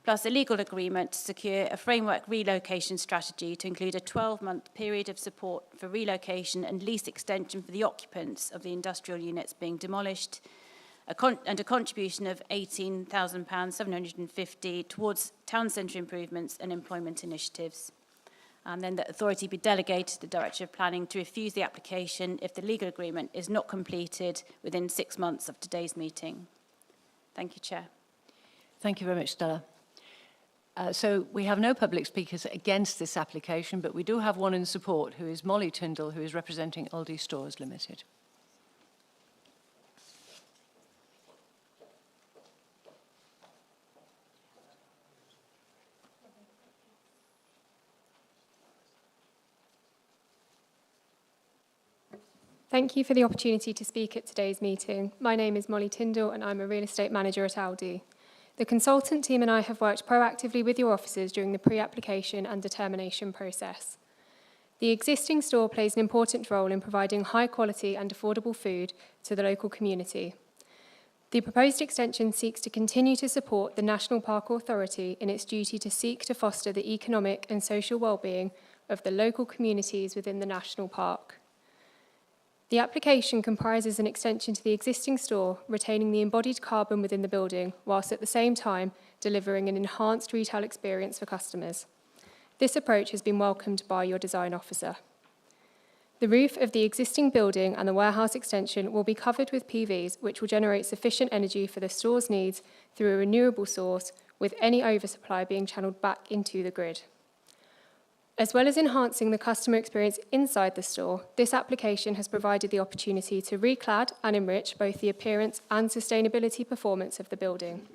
plus a legal agreement to secure a framework relocation strategy to include a 12-month period of support for relocation and lease extension for the occupants of the industrial units being demolished, and a contribution of £18,750 towards town centre improvements and employment initiatives. And then the authority be delegated to the Director of Planning to refuse the application if the legal agreement is not completed within 6 months of today's meeting. Thank you, Chair. Thank you very much, Stella. So we have no public speakers against this application, but we do have one in support, who is Molly Tyndall, who is representing Aldi Stores Limited. Thank you for the opportunity to speak at today's meeting. My name is Molly Tyndall and I'm a real estate manager at Aldi. The consultant team and I have worked proactively with your officers during the pre-application and determination process. The existing store plays an important role in providing high quality and affordable food to the local community. The proposed extension seeks to continue to support the National Park Authority in its duty to seek to foster the economic and social well-being of the local communities within the National Park. The application comprises an extension to the existing store, retaining the embodied carbon within the building, whilst at the same time delivering an enhanced retail experience for customers. This approach has been welcomed by your design officer. The roof of the existing building and the warehouse extension will be covered with PVs, which will generate sufficient energy for the store's needs through a renewable source, with any oversupply being channeled back into the grid. As well as enhancing the customer experience inside the store, this application has provided the opportunity to reclad and enrich both the appearance and sustainability performance of the building.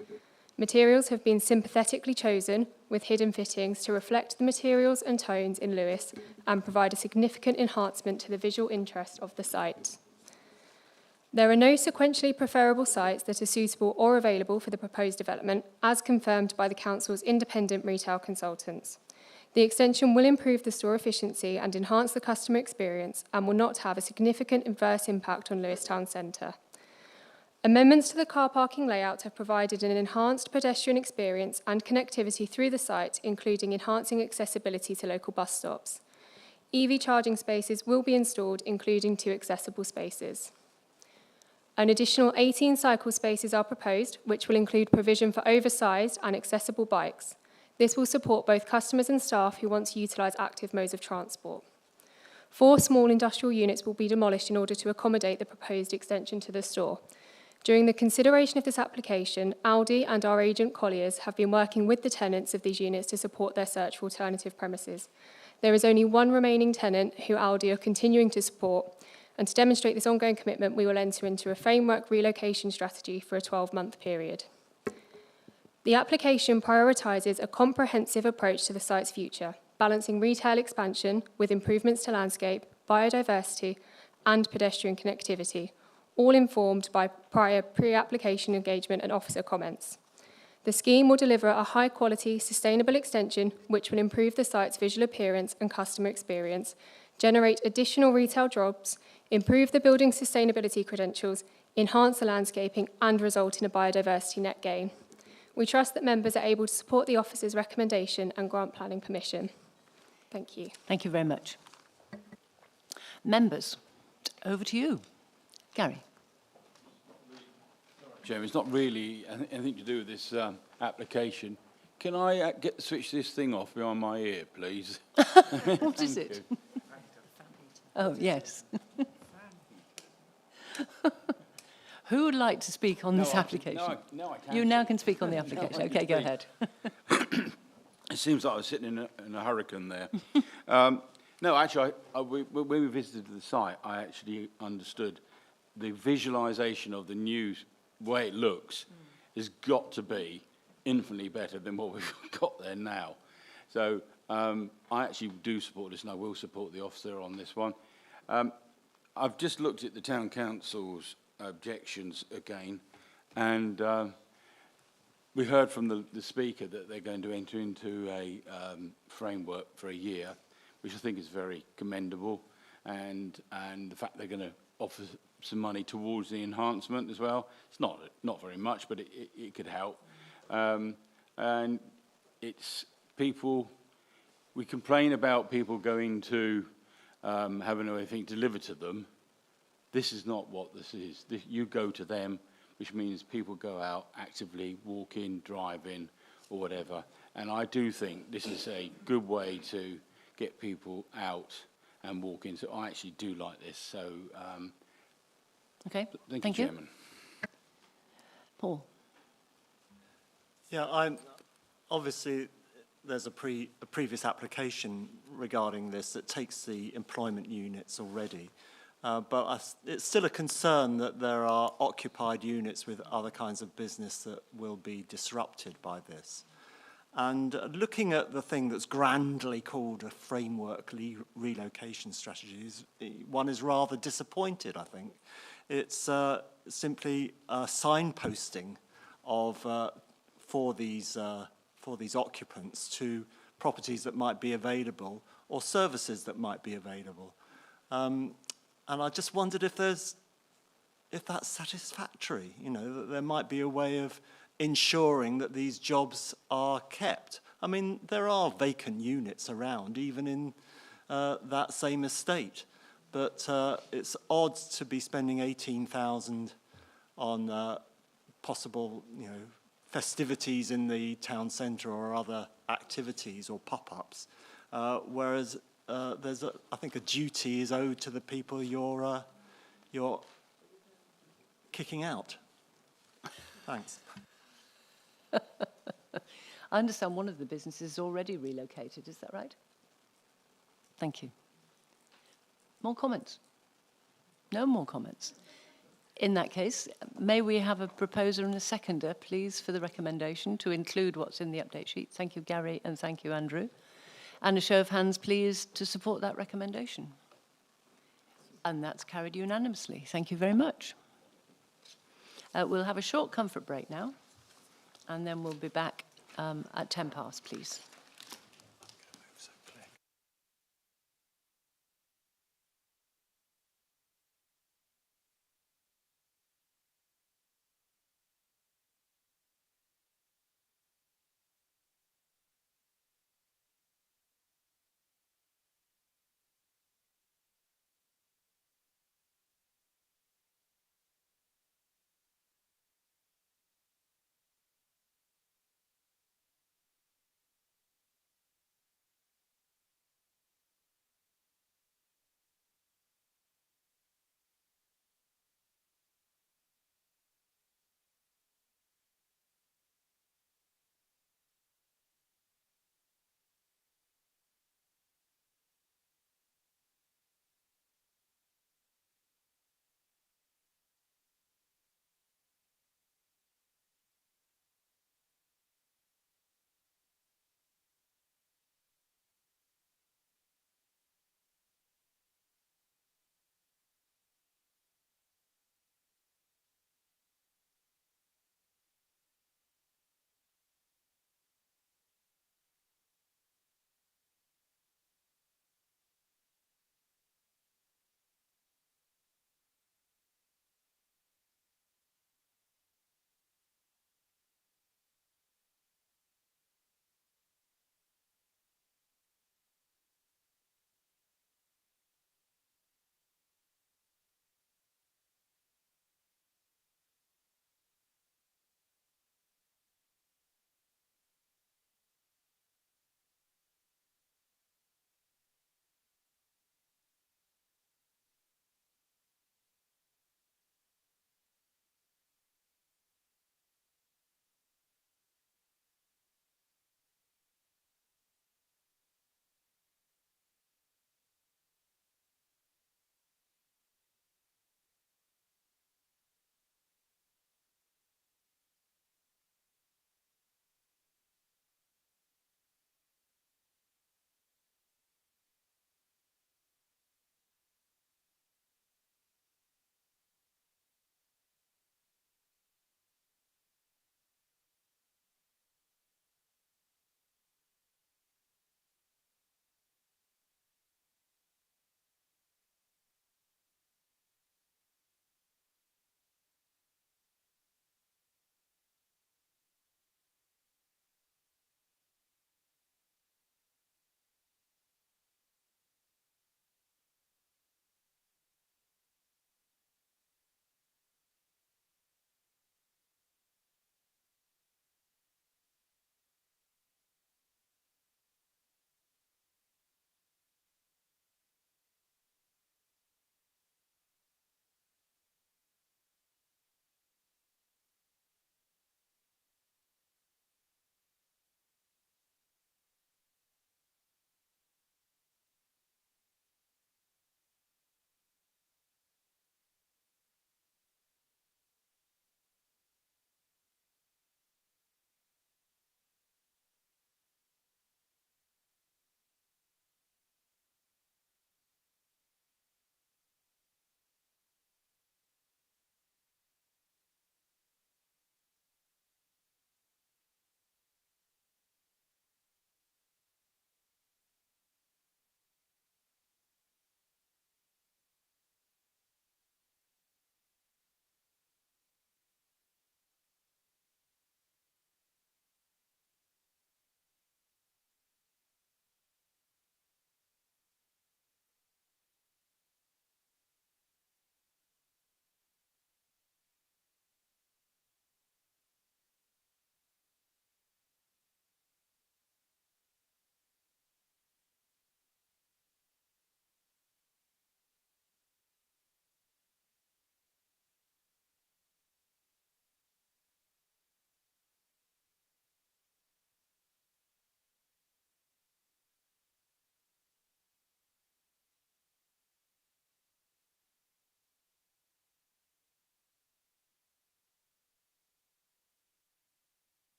Materials have been sympathetically chosen with hidden fittings to reflect the materials and tones in Lewes and provide a significant enhancement to the visual interest of the site. There are no sequentially preferable sites that are suitable or available for the proposed development, as confirmed by the Council's independent retail consultants. The extension will improve the store efficiency and enhance the customer experience and will not have a significant adverse impact on Lewes Town Centre. Amendments to the car parking layout have provided an enhanced pedestrian experience and connectivity through the site, including enhancing accessibility to local bus stops. EV charging spaces will be installed, including 2 accessible spaces. An additional 18 cycle spaces are proposed, which will include provision for oversized and accessible bikes. This will support both customers and staff who want to utilise active modes of transport. 4 small industrial units will be demolished in order to accommodate the proposed extension to the store. During the consideration of this application, Aldi and our agent Colliers have been working with the tenants of these units to support their search for alternative premises. There is only one remaining tenant who Aldi are continuing to support, and to demonstrate this ongoing commitment, we will enter into a framework relocation strategy for a 12-month period. The application prioritises a comprehensive approach to the site's future, balancing retail expansion with improvements to landscape, biodiversity, and pedestrian connectivity, all informed by prior pre-application engagement and officer comments. The scheme will deliver a high-quality, sustainable extension which will improve the site's visual appearance and customer experience, generate additional retail jobs, improve the building's sustainability credentials, enhance the landscaping, and result in a biodiversity net gain. We trust that members are able to support the officer's recommendation and grant planning permission. Thank you. Thank you very much. Members, over to you. Gary. Chairman, it's not really anything to do with this application. Can I switch this thing off behind my ear, please? What is it? Oh, yes. Who would like to speak on this application? No, I can. You now can speak on the application. Okay, go ahead. It seems like I was sitting in a hurricane there. No, actually, when we visited the site, I actually understood the visualisation of the new way it looks has got to be infinitely better than what we've got there now. So I actually do support this, and I will support the officer on this one. I've just looked at the Town Council's objections again, and we heard from the Speaker that they're going to enter into a framework for a year, which I think is very commendable, and the fact they're going to offer some money towards the enhancement as well. It's not very much, but it could help. And it's people, we complain about people going to having everything delivered to them. This is not what this is. You go to them, which means people go out actively, walk in, drive in, or whatever. And I do think this is a good way to get people out and walk in. So I actually do like this. So Okay, thank you, Chairman. Paul. Yeah, obviously there's a previous application regarding this that takes the employment units already. But it's still a concern that there are occupied units with other kinds of business that will be disrupted by this. And looking at the thing that's grandly called a framework relocation strategy, one is rather disappointed, I think. It's simply signposting of for these occupants to properties that might be available or services that might be available. And I just wondered if that's satisfactory, you know, that there might be a way of ensuring that these jobs are kept. I mean, there are vacant units around, even in that same estate. But it's odd to be spending 18,000 on possible, you know, festivities in the town centre or other activities or pop-ups, whereas there's, I think, a duty is owed to the people you're kicking out. Thanks. I understand one of the businesses is already relocated. Is that right? Thank you. More comments? No more comments. In that case, may we have a proposer and a seconder, please, for the recommendation to include what's in the update sheet? Thank you, Gary, and thank you, Andrew. And a show of hands, please, to support that recommendation. And that's carried unanimously. Thank you very much. We'll have a short comfort break now, and then we'll be back at 10 past, please.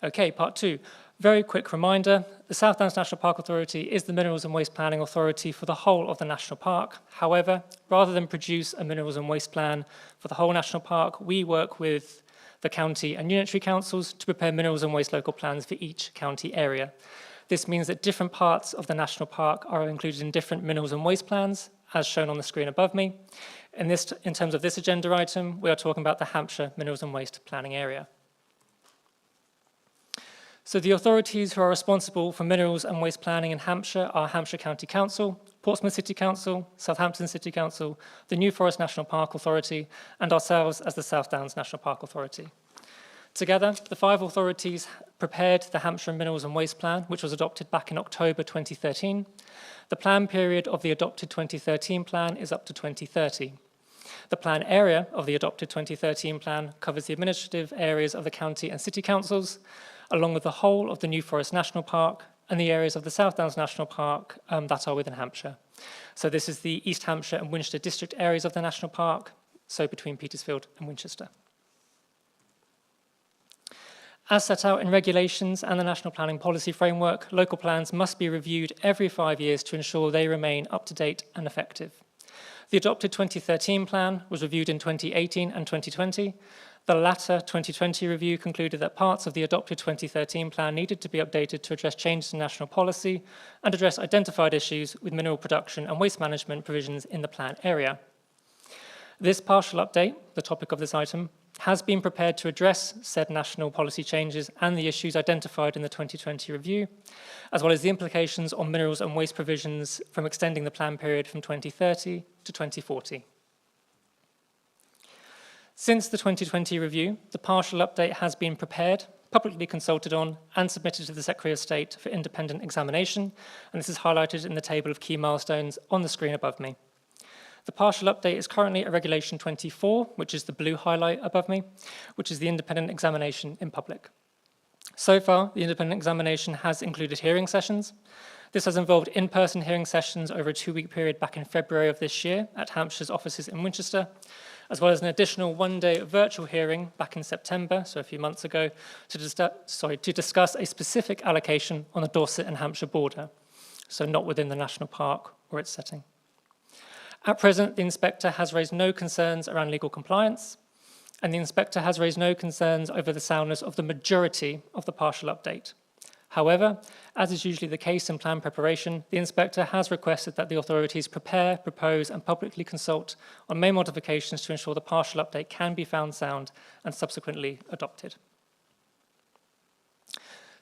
Okay, part 2. Very quick reminder, the South Downs National Park Authority is the Minerals and Waste Planning Authority for the whole of the National Park. However, rather than produce a Minerals and Waste Plan for the whole National Park, we work with the county and unitary councils to prepare minerals and waste local plans for each county area. This means that different parts of the National Park are included in different minerals and waste plans, as shown on the screen above me. In terms of this agenda item, we are talking about the Hampshire Minerals and Waste Planning Area. So the authorities who are responsible for minerals and waste planning in Hampshire are Hampshire County Council, Portsmouth City Council, Southampton City Council, the New Forest National Park Authority, and ourselves as the South Downs National Park Authority. Together, the 5 authorities prepared the Hampshire Minerals and Waste Plan, which was adopted back in October 2013. The plan period of the adopted 2013 plan is up to 2030. The plan area of the adopted 2013 plan covers the administrative areas of the county and city councils, along with the whole of the New Forest National Park and the areas of the South Downs National Park that are within Hampshire. So this is the East Hampshire and Winchester district areas of the National Park, so between Petersfield and Winchester. As set out in regulations and the National Planning Policy Framework, local plans must be reviewed every 5 years to ensure they remain up to date and effective. The adopted 2013 plan was reviewed in 2018 and 2020. The latter 2020 review concluded that parts of the adopted 2013 plan needed to be updated to address changes in national policy and address identified issues with mineral production and waste management provisions in the plan area. This partial update, the topic of this item, has been prepared to address said national policy changes and the issues identified in the 2020 review, as well as the implications on minerals and waste provisions from extending the plan period from 2030 to 2040. Since the 2020 review, the partial update has been prepared, publicly consulted on, and submitted to the Secretary of State for independent examination, and this is highlighted in the table of key milestones on the screen above me. The partial update is currently at Regulation 24, which is the blue highlight above me, which is the independent examination in public. So far, the independent examination has included hearing sessions. This has involved in-person hearing sessions over a 2-week period back in February of this year at Hampshire's offices in Winchester, as well as an additional 1-day virtual hearing back in September, so a few months ago, to discuss a specific allocation on the Dorset and Hampshire border, so not within the national park or its setting. At present, the inspector has raised no concerns around legal compliance, and the inspector has raised no concerns over the soundness of the majority of the partial update. However, as is usually the case in plan preparation, the inspector has requested that the authorities prepare, propose, and publicly consult on main modifications to ensure the partial update can be found sound and subsequently adopted.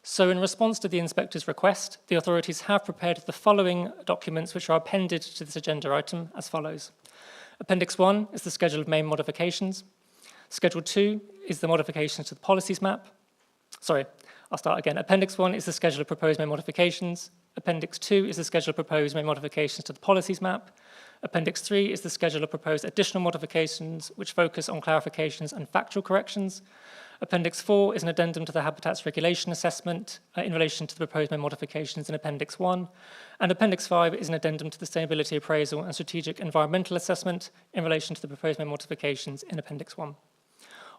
So in response to the inspector's request, the authorities have prepared the following documents which are appended to this agenda item as follows. Appendix 1 is the schedule of main modifications. Schedule 2 is the modifications to the policies map. I'll start again. Appendix 1 is the schedule of proposed main modifications. Appendix 2 is the schedule of proposed main modifications to the policies map. Appendix 3 is the schedule of proposed additional modifications which focus on clarifications and factual corrections. Appendix 4 is an addendum to the Habitats Regulation Assessment in relation to the proposed main modifications in Appendix 1. And Appendix 5 is an addendum to the Sustainability Appraisal and Strategic Environmental Assessment in relation to the proposed main modifications in Appendix 1.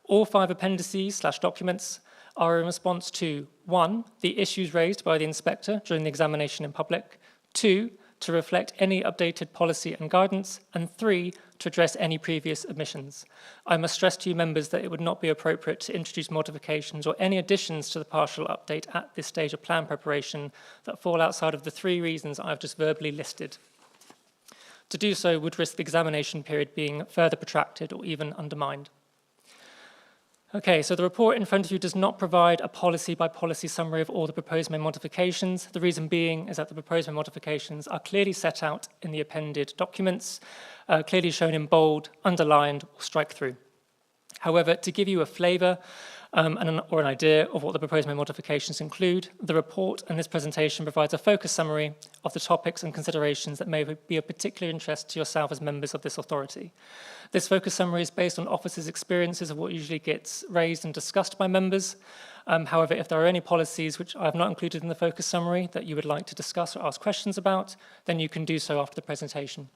All 5 appendices/documents are in response to 1, the issues raised by the inspector during the examination in public, 2, to reflect any updated policy and guidance, and 3, to address any previous omissions. I must stress to you members that it would not be appropriate to introduce modifications or any additions to the partial update at this stage of plan preparation that fall outside of the 3 reasons I've just verbally listed. To do so would risk the examination period being further protracted or even undermined. Okay, so the report in front of you does not provide a policy-by-policy summary of all the proposed main modifications. The reason being is that the proposed main modifications are clearly set out in the appended documents, clearly shown in bold, underlined, or strike through. However, to give you a flavour or an idea of what the proposed main modifications include, the report and this presentation provides a focused summary of the topics and considerations that may be of particular interest to yourself as members of this authority. This focus summary is based on officers' experiences of what usually gets raised and discussed by members. However, if there are any policies which I have not included in the focus summary that you would like to discuss or ask questions about, then you can do so after the presentation.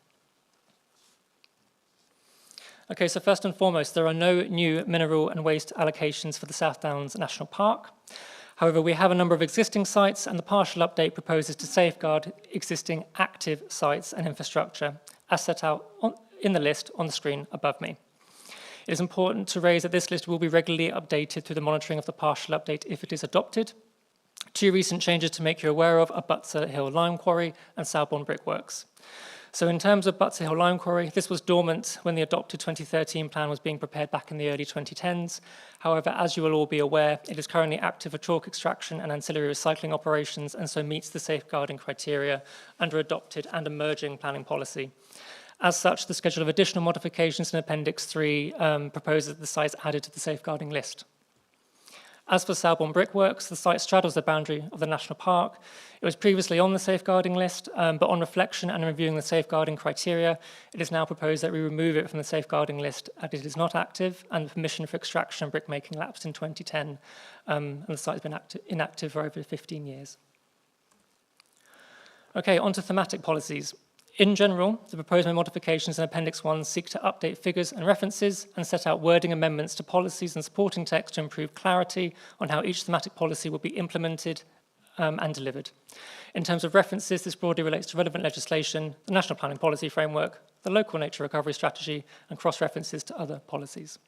Okay, so first and foremost, there are no new mineral and waste allocations for the South Downs National Park. However, we have a number of existing sites, and the partial update proposes to safeguard existing active sites and infrastructure, as set out in the list on the screen above me. It is important to raise that this list will be regularly updated through the monitoring of the partial update if it is adopted. 2 recent changes to make you aware of are Butser Hill Lime Quarry and Southbourne Brickworks. So in terms of Butser Hill Lime Quarry, this was dormant when the adopted 2013 plan was being prepared back in the early 2010s. However, as you will all be aware, it is currently active for chalk extraction and ancillary recycling operations, and so meets the safeguarding criteria under adopted and emerging planning policy. As such, the schedule of additional modifications in Appendix 3 proposes that the site is added to the safeguarding list. As for Southbourne Brickworks, the site straddles the boundary of the National Park. It was previously on the safeguarding list, but on reflection and reviewing the safeguarding criteria, it is now proposed that we remove it from the safeguarding list as it is not active, and the permission for extraction and brickmaking lapsed in 2010, and the site has been inactive for over 15 years. Okay, on to thematic policies. In general, the proposed modifications in Appendix 1 seek to update figures and references and set out wording amendments to policies and supporting text to improve clarity on how each thematic policy will be implemented and delivered. In terms of references, this broadly relates to relevant legislation, the National Planning Policy Framework, the Local Nature Recovery Strategy, and cross-references to other policies.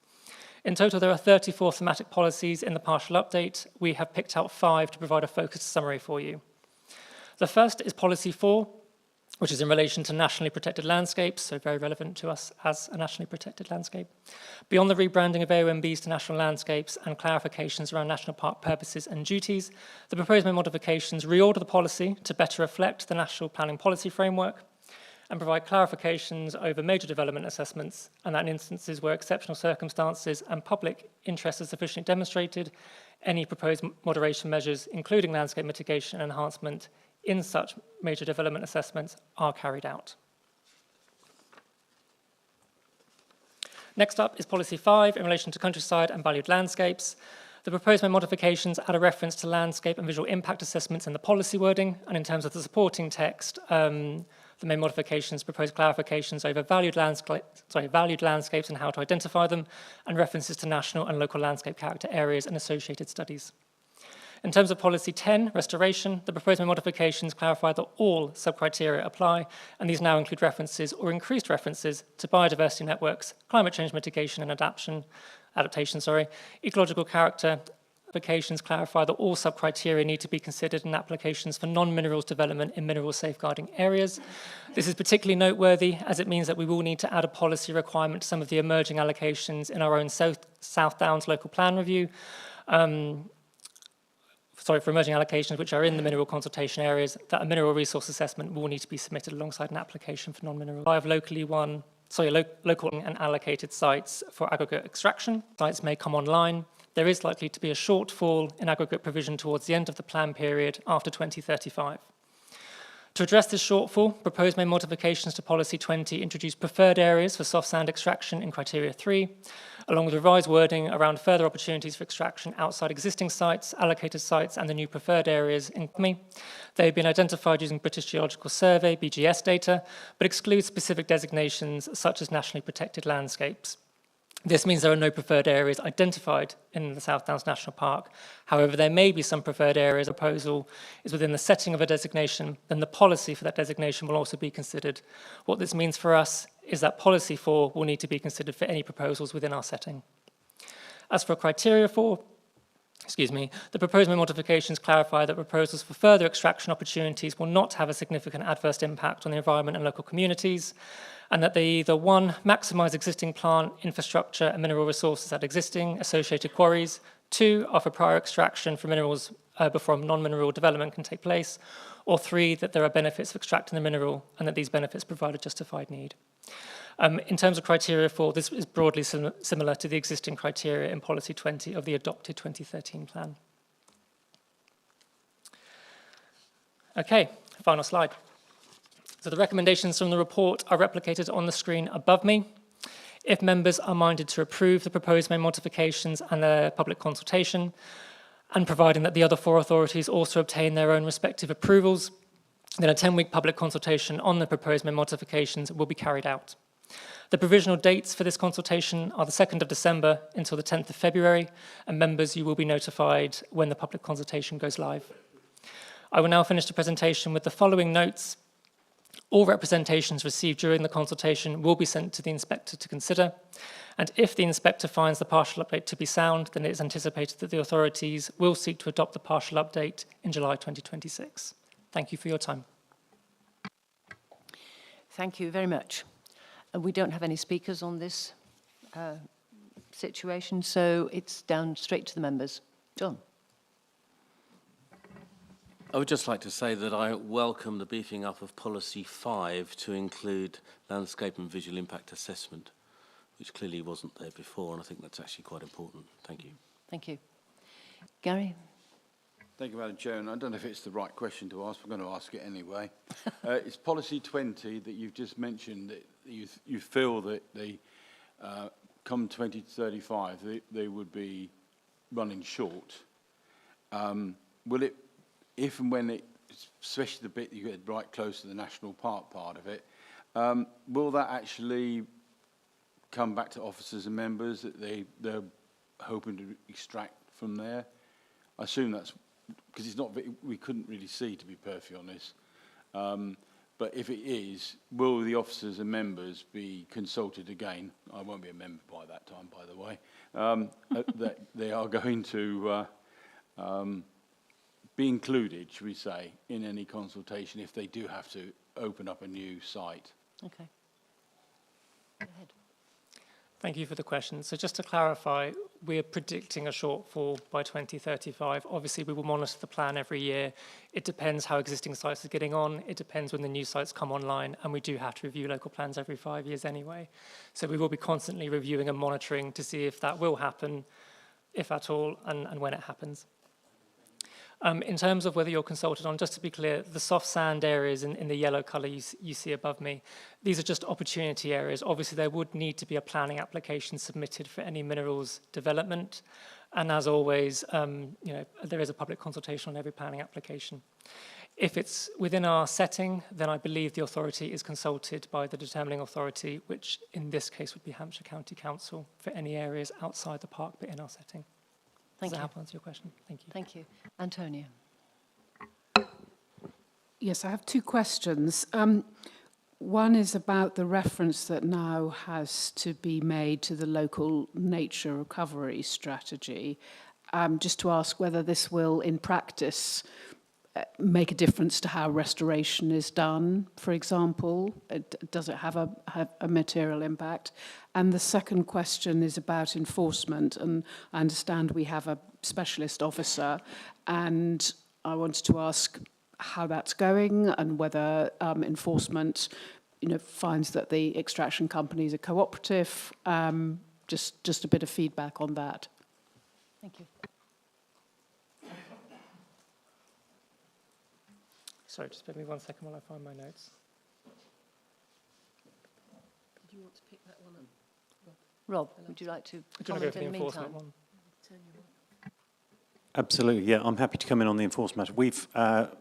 In total, there are 34 thematic policies in the partial update. We have picked out 5 to provide a focused summary for you. The first is Policy 4, which is in relation to nationally protected landscapes, so very relevant to us as a nationally protected landscape. Beyond the rebranding of AONBs to national landscapes and clarifications around national park purposes and duties, the proposed modifications reorder the policy to better reflect the National Planning Policy Framework and provide clarifications over major development assessments, and that in instances where exceptional circumstances and public interest are sufficiently demonstrated, any proposed moderation measures, including landscape mitigation and enhancement, in such major development assessments are carried out. Next up is Policy 5 in relation to countryside and valued landscapes. The proposed modifications add a reference to landscape and visual impact assessments in the policy wording, and in terms of the supporting text, the main modifications propose clarifications over valued landscapes and how to identify them, and references to national and local landscape character areas and associated studies. In terms of Policy 10, restoration, the proposed modifications clarify that all sub-criteria apply, and these now include references or increased references to biodiversity networks, climate change mitigation and adaptation, ecological character. Applications clarify that all sub-criteria need to be considered in applications for non-minerals development in mineral safeguarding areas. This is particularly noteworthy as it means that we will need to add a policy requirement to some of the emerging allocations in our own South Downs local plan review. For emerging allocations which are in the mineral consultation areas, that a mineral resource assessment will need to be submitted alongside an application for non-mineral. I have local and allocated sites for aggregate extraction. Sites may come online. There is likely to be a shortfall in aggregate provision towards the end of the plan period after 2035. To address this shortfall, proposed main modifications to Policy 20 introduce preferred areas for soft sand extraction in Criteria 3, along with revised wording around further opportunities for extraction outside existing sites, allocated sites, and the new preferred areas in CME. They've been identified using British Geological Survey, BGS data, but exclude specific designations such as nationally protected landscapes. This means there are no preferred areas identified in the South Downs National Park. However, there may be some preferred areas. The proposal is within the setting of a designation, then the policy for that designation will also be considered. What this means for us is that Policy 4 will need to be considered for any proposals within our setting. As for Criteria 4, the proposed modifications clarify that proposals for further extraction opportunities will not have a significant adverse impact on the environment and local communities, and that they either, 1, maximise existing plant, infrastructure and mineral resources at existing associated quarries, 2, offer prior extraction for minerals before non-mineral development can take place, or 3, that there are benefits of extracting the mineral and that these benefits provide a justified need. In terms of Criteria 4, this is broadly similar to the existing criteria in Policy 20 of the adopted 2013 plan. Okay, final slide. So the recommendations from the report are replicated on the screen above me. If members are minded to approve the proposed main modifications and the public consultation, and providing that the other 4 authorities also obtain their own respective approvals, then a 10-week public consultation on the proposed main modifications will be carried out. The provisional dates for this consultation are the 2nd of December until the 10th of February, and members, you will be notified when the public consultation goes live. I will now finish the presentation with the following notes. All representations received during the consultation will be sent to the inspector to consider, and if the inspector finds the partial update to be sound, then it is anticipated that the authorities will seek to adopt the partial update in July 2026. Thank you for your time. Thank you very much. We don't have any speakers on this situation, so it's down straight to the members. John. I would just like to say that I welcome the beefing up of Policy 5 to include landscape and visual impact assessment, which clearly wasn't there before, and I think that's actually quite important. Thank you. Thank you. Gary? Thank you, Madam Chair. And I don't know if it's the right question to ask. I'm going to ask it anyway. It's Policy 20 that you've just mentioned that you feel that they, come 2035, they would be running short. Will it, if and when it, especially the bit you get right close to the national park part of it, will that actually come back to officers and members that they're hoping to extract from there? I assume that's because it's not, we couldn't really see, to be perfectly honest. But if it is, will the officers and members be consulted again? I won't be a member by that time, by the way. That they are going to be included, should we say, in any consultation if they do have to open up a new site. Okay. Go ahead. Thank you for the question. So just to clarify, we're predicting a shortfall by 2035. Obviously, we will monitor the plan every year. It depends how existing sites are getting on. It depends when the new sites come online, and we do have to review local plans every 5 years anyway. So we will be constantly reviewing and monitoring to see if that will happen, if at all, and when it happens. In terms of whether you're consulted on, just to be clear, the soft sand areas in the yellow colour you see above me, these are just opportunity areas. Obviously, there would need to be a planning application submitted for any minerals development. And as always, there is a public consultation on every planning application. If it's within our setting, then I believe the authority is consulted by the determining authority, which in this case would be Hampshire County Council, for any areas outside the park but in our setting. Does that help answer your question? Thank you. Thank you. Antonia. Yes, I have two questions. One is about the reference that now has to be made to the local nature recovery strategy. Just to ask whether this will, in practice, make a difference to how restoration is done, for example? Does it have a material impact? And the second question is about enforcement. And I understand we have a specialist officer, and I wanted to ask how that's going and whether enforcement, finds that the extraction companies are cooperative. Just a bit of feedback on that. Thank you. Sorry, just give me 1 second while I find my notes. Did you want to pick that one up? Rob, would you like to comment comment in in the the enforcement meantime? one? Absolutely, yeah. I'm happy to come in on the enforcement matter. We've,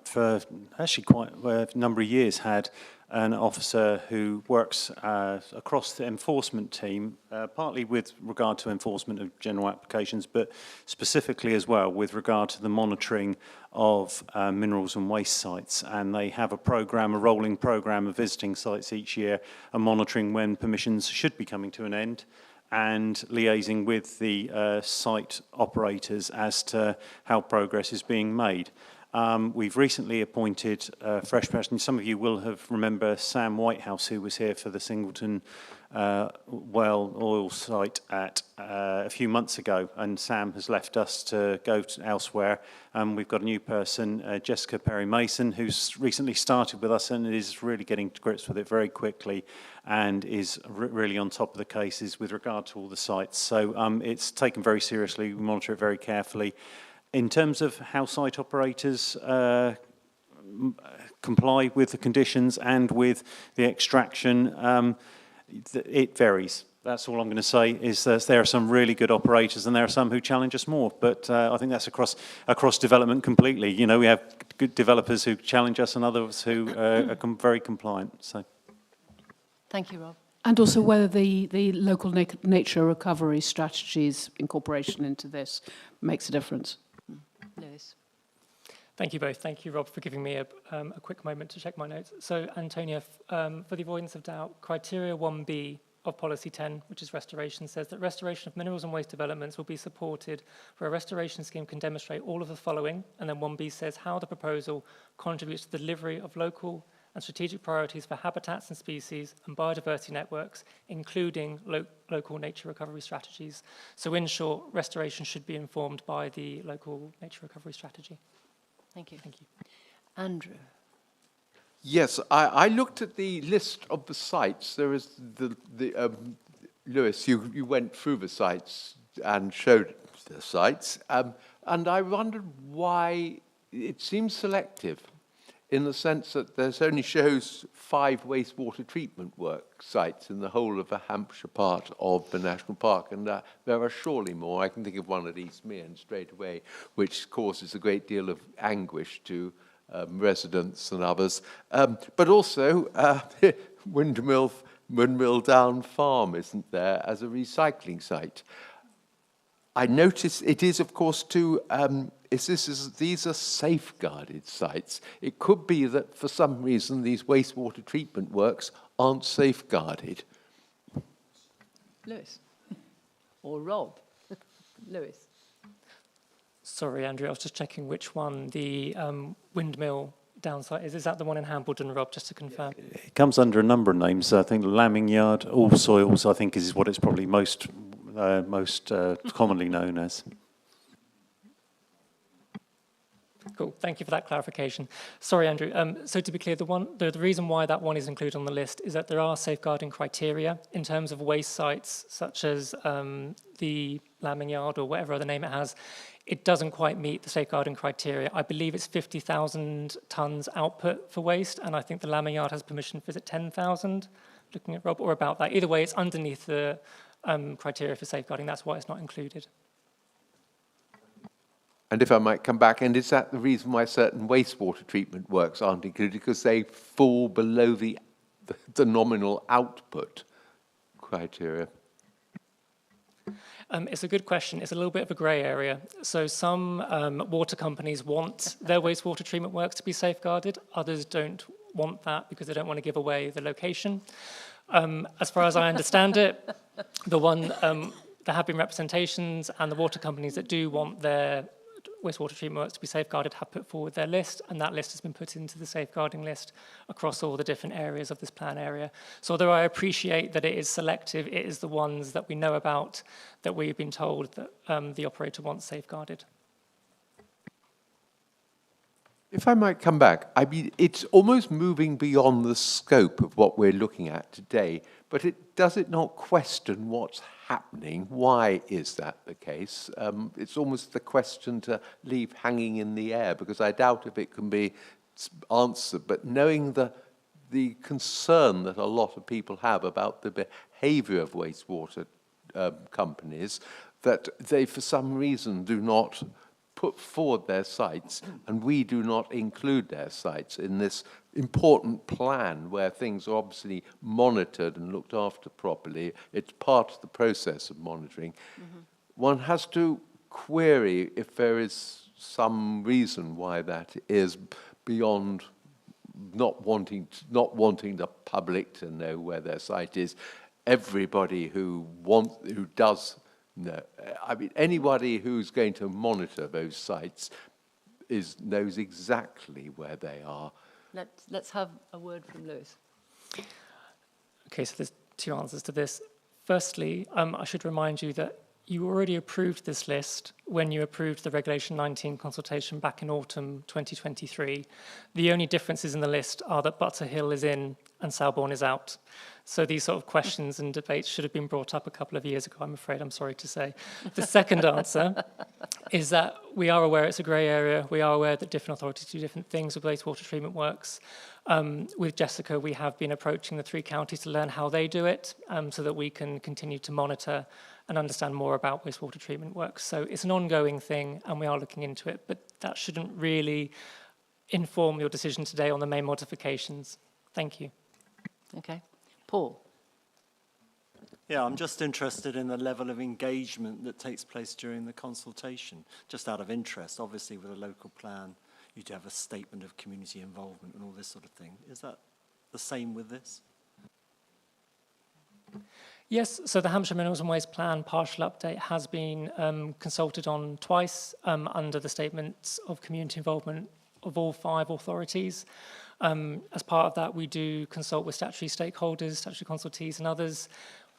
for actually quite a number of years, had an officer who works across the enforcement team, partly with regard to enforcement of general applications, but specifically as well with regard to the monitoring of minerals and waste sites. And they have a programme, a rolling programme of visiting sites each year and monitoring when permissions should be coming to an end, and liaising with the site operators as to how progress is being made. We've recently appointed a fresh person. Some of you will have remember Sam Whitehouse, who was here for the Singleton well oil site a few months ago, and Sam has left us to go elsewhere. We've got a new person, Jessica Perry-Mason, who's recently started with us and is really getting to grips with it very quickly and is really on top of the cases with regard to all the sites. So it's taken very seriously. We monitor it very carefully. In terms of how site operators comply with the conditions and with the extraction, it varies. That's all I'm going to say, is that there are some really good operators and there are some who challenge us more. But I think that's across development completely. We have good developers who challenge us and others who are very compliant. So. Thank you, Rob. And also whether the local nature recovery strategies incorporation into this makes a difference. Lewis. Thank you both. Thank you, Rob, for giving me a quick moment to check my notes. So, Antonia, for the avoidance of doubt, criteria 1B of Policy 10, which is restoration, says that restoration of minerals and waste developments will be supported where a restoration scheme can demonstrate all of the following. And then 1B says how the proposal contributes to the delivery of local and strategic priorities for habitats and species and biodiversity networks, including local nature recovery strategies. So in short, restoration should be informed by the local nature recovery strategy. Thank you. Thank you. Andrew. Yes, I looked at the list of the sites. There is Lewis, you went through the sites and showed the sites, and I wondered why it seems selective in the sense that there's only shows 5 wastewater treatment work sites in the whole of the Hampshire part of the national park, and there are surely more. I can think of one at East Meon straight away, which causes a great deal of anguish to residents and others. But also, Windmill Down Farm isn't there as a recycling site. I notice it is, of course, these are safeguarded sites. It could be that for some reason these wastewater treatment works aren't safeguarded. Lewis. Or Rob. Lewis. Sorry, Andrew, I was just checking which one the windmill downsite is. Is that the one in Hambledon, Rob, just to confirm? It comes under a number of names. I think Lambing Yard, All Soils, I think is what it's probably most commonly known as. Cool. Thank you for that clarification. Sorry, Andrew. So to be clear, the reason why that one is included on the list is that there are safeguarding criteria in terms of waste sites, such as the Lambing Yard or whatever other name it has. It doesn't quite meet the safeguarding criteria. I believe it's 50,000 tonnes output for waste, and I think the Lambing Yard has permission for, is it 10,000? Looking at Rob, or about that. Either way, it's underneath the criteria for safeguarding. That's why it's not included. And if I might come back, and is that the reason why certain wastewater treatment works aren't included? Because they fall below the nominal output criteria? It's a good question. It's a little bit of a grey area. So some water companies want their wastewater treatment works to be safeguarded. Others don't want that because they don't want to give away the location. As far as I understand it, there have been representations, and the water companies that do want their wastewater treatment works to be safeguarded have put forward their list, and that list has been put into the safeguarding list across all the different areas of this plan area. So although I appreciate that it is selective, it is the ones that we know about that we've been told that the operator wants safeguarded. If I might come back, I mean, it's almost moving beyond the scope of what we're looking at today, but does it not question what's happening? Why is that the case? It's almost the question to leave hanging in the air, because I doubt if it can be answered, but knowing the concern that a lot of people have about the behaviour of wastewater companies, that they for some reason do not put forward their sites, and we do not include their sites in this important plan where things are obviously monitored and looked after properly. It's part of the process of monitoring. Mm-hmm. One has to query if there is some reason why that is beyond not wanting the public to know where their site is. Everybody who does know, I mean, anybody who's going to monitor those sites knows exactly where they are. Let's have a word from Lewis. Okay, so there's 2 answers to this. Firstly, I should remind you that you already approved this list when you approved the Regulation 19 consultation back in autumn 2023. The only differences in the list are that Butter Hill is in and Selborne is out. So these sort of questions and debates should have been brought up a couple of years ago, I'm afraid, I'm sorry to say. The second answer is that we are aware it's a grey area. We are aware that different authorities do different things with wastewater treatment works. With Jessica, we have been approaching the 3 counties to learn how they do it, so that we can continue to monitor and understand more about wastewater treatment works. So it's an ongoing thing, and we are looking into it, but that shouldn't really inform your decision today on the main modifications. Thank you. Okay. Paul. Yeah, I'm just interested in the level of engagement that takes place during the consultation, just out of interest. Obviously, with a local plan, you'd have a statement of community involvement and all this sort of thing. Is that the same with this? Yes, so the Hampshire Minerals and Waste Plan partial update has been consulted on twice under the statements of community involvement of all 5 authorities. As part of that, we do consult with statutory stakeholders, statutory consultees and others.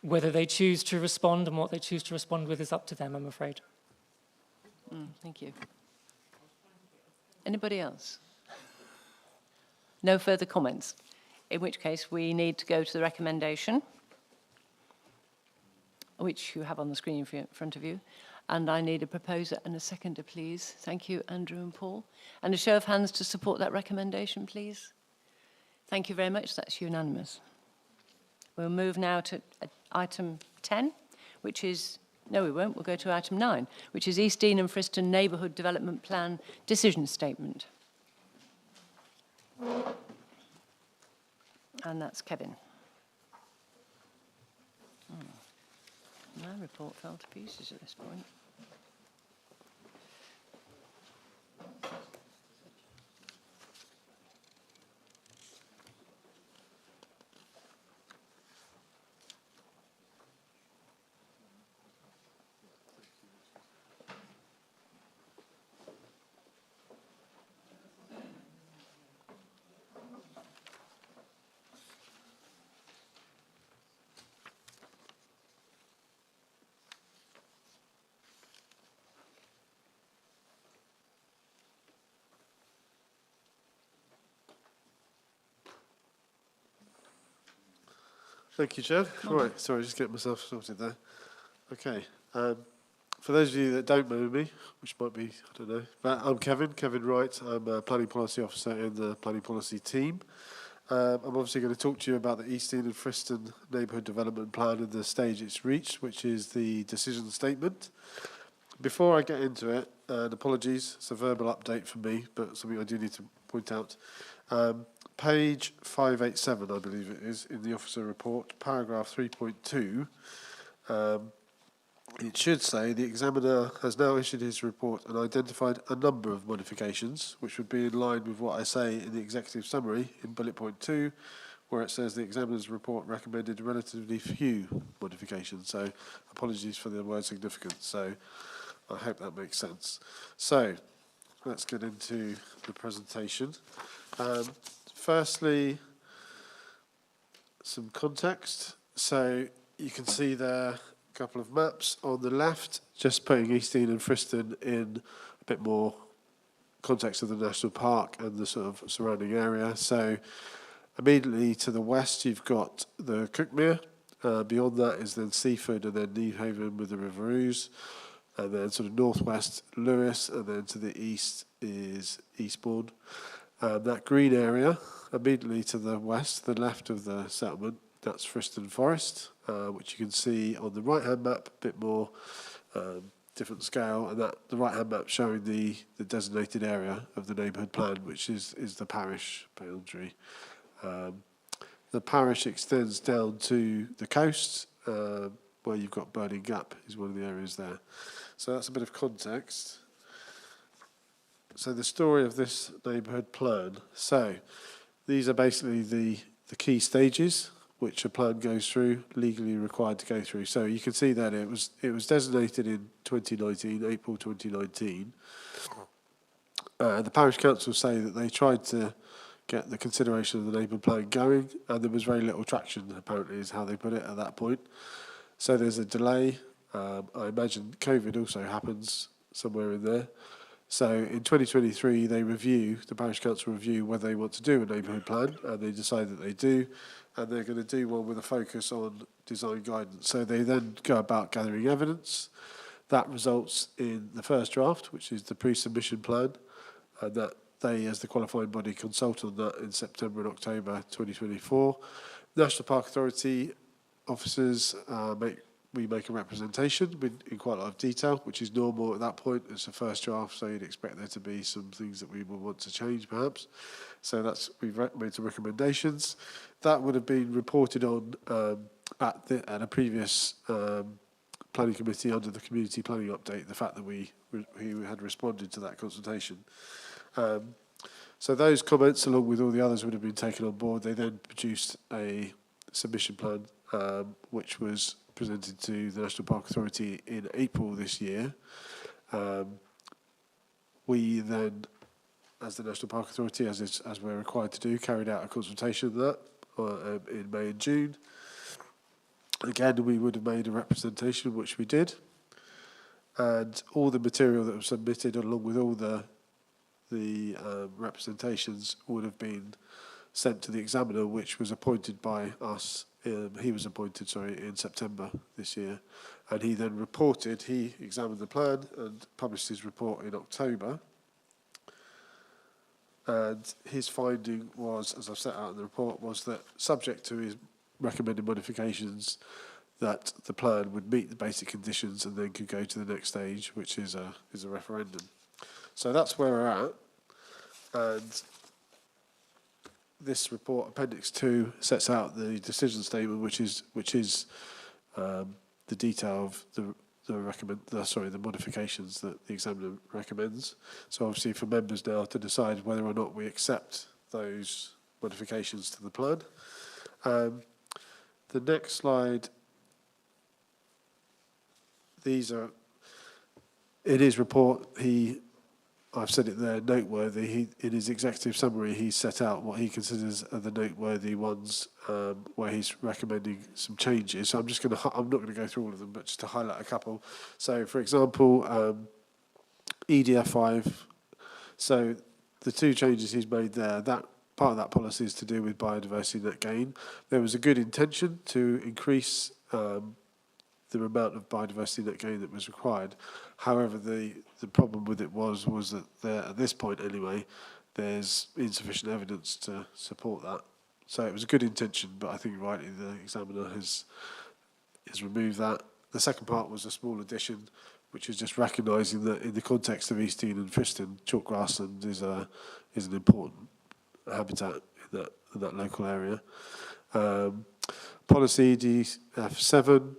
Whether they choose to respond and what they choose to respond with is up to them, I'm afraid. Thank you. Anybody else? No further comments, in which case we need to go to the recommendation, which you have on the screen in front of you. And I need a proposer and a seconder, please. Thank you, Andrew and Paul. And a show of hands to support that recommendation, please. Thank you very much. That's unanimous. We'll move now to item 10, which is, no we won't, we'll go to item 9, which is East Dean and Friston Neighbourhood Development Plan Decision Statement. And that's Kevin. My report fell to pieces at this point. Thank you, Chair. Right, sorry, just get myself sorted there. Okay. For those of you that don't know me, which might be, I don't know, but I'm Kevin Wright. I'm a Planning Policy Officer in the Planning Policy team. I'm obviously going to talk to you about the East Dean and Friston Neighbourhood Development Plan and the stage it's reached, which is the decision statement. Before I get into it, and apologies, it's a verbal update from me, but something I do need to point out. Page 587, I believe it is, in the officer report, paragraph 3.2, it should say the examiner has now issued his report and identified a number of modifications, which would be in line with what I say in the executive summary in bullet point 2, where it says the examiner's report recommended relatively few modifications. So apologies for the word significant. So I hope that makes sense. So let's get into the presentation. Firstly, some context. So you can see there a couple of maps on the left, just putting East Dean and Friston in a bit more context of the national park and the sort of surrounding area. So immediately to the west, you've got the Cookmere. Beyond that is then Seaford and then Needhaven with the River Ouse. And then sort of northwest Lewis, and then to the east is Eastbourne. That green area, immediately to the west, the left of the settlement, that's Friston Forest, which you can see on the right-hand map, a bit more different scale, and that the right-hand map showing the designated area of the neighbourhood plan, which is the parish boundary. The parish extends down to the coast, where you've got Burning Gap is one of the areas there. So that's a bit of context. So the story of this neighbourhood plan. So these are basically the key stages which a plan goes through, legally required to go through. So you can see that it was designated in 2019, April 2019. The parish council say that they tried to get the consideration of the neighbourhood plan going, and there was very little traction, apparently, is how they put it at that point. So there's a delay. I imagine COVID also happens somewhere in there. So in 2023, the parish council review whether they want to do a neighbourhood plan, and they decide that they do, and they're going to do one with a focus on design guidance. So they then go about gathering evidence. That results in the first draft, which is the pre-submission plan, and that they, as the qualifying body, consult on that in September and October 2024. National Park Authority officers we make a representation in quite a lot of detail, which is normal at that point. It's the first draft, so you'd expect there to be some things that we will want to change, perhaps. So we've made some recommendations. That would have been reported on at a previous planning committee under the community planning update, the fact that we had responded to that consultation. So those comments, along with all the others, would have been taken on board. They then produced a submission plan, which was presented to the National Park Authority in April this year. We then, as the National Park Authority, as we're required to do, carried out a consultation of that in May and June. Again, we would have made a representation, which we did, and all the material that was submitted, along with all the representations, would have been sent to the examiner, which was appointed by us. He was appointed, in September this year, and he then reported. He examined the plan and published his report in October. And his finding was, as I've set out in the report, was that subject to his recommended modifications, that the plan would meet the basic conditions and then could go to the next stage, which is a referendum. So that's where we're at. And this report, Appendix 2, sets out the decision statement, which is the detail of the modifications that the examiner recommends. So obviously for members now to decide whether or not we accept those modifications to the plan. The next slide, in his report, I've said it there, noteworthy. In his executive summary, he set out what he considers are the noteworthy ones, where he's recommending some changes. So I'm not going to go through all of them, but just to highlight a couple. So, for example, EDF 5. So the two changes he's made there, that part of that policy is to do with biodiversity net gain. There was a good intention to increase the amount of biodiversity net gain that was required. However, the problem with it was that there, at this point anyway, there's insufficient evidence to support that. So it was a good intention, but I think rightly the examiner has removed that. The second part was a small addition, which is just recognising that in the context of East Dean and Friston, chalk grassland is an important habitat in that local area. Policy DF7,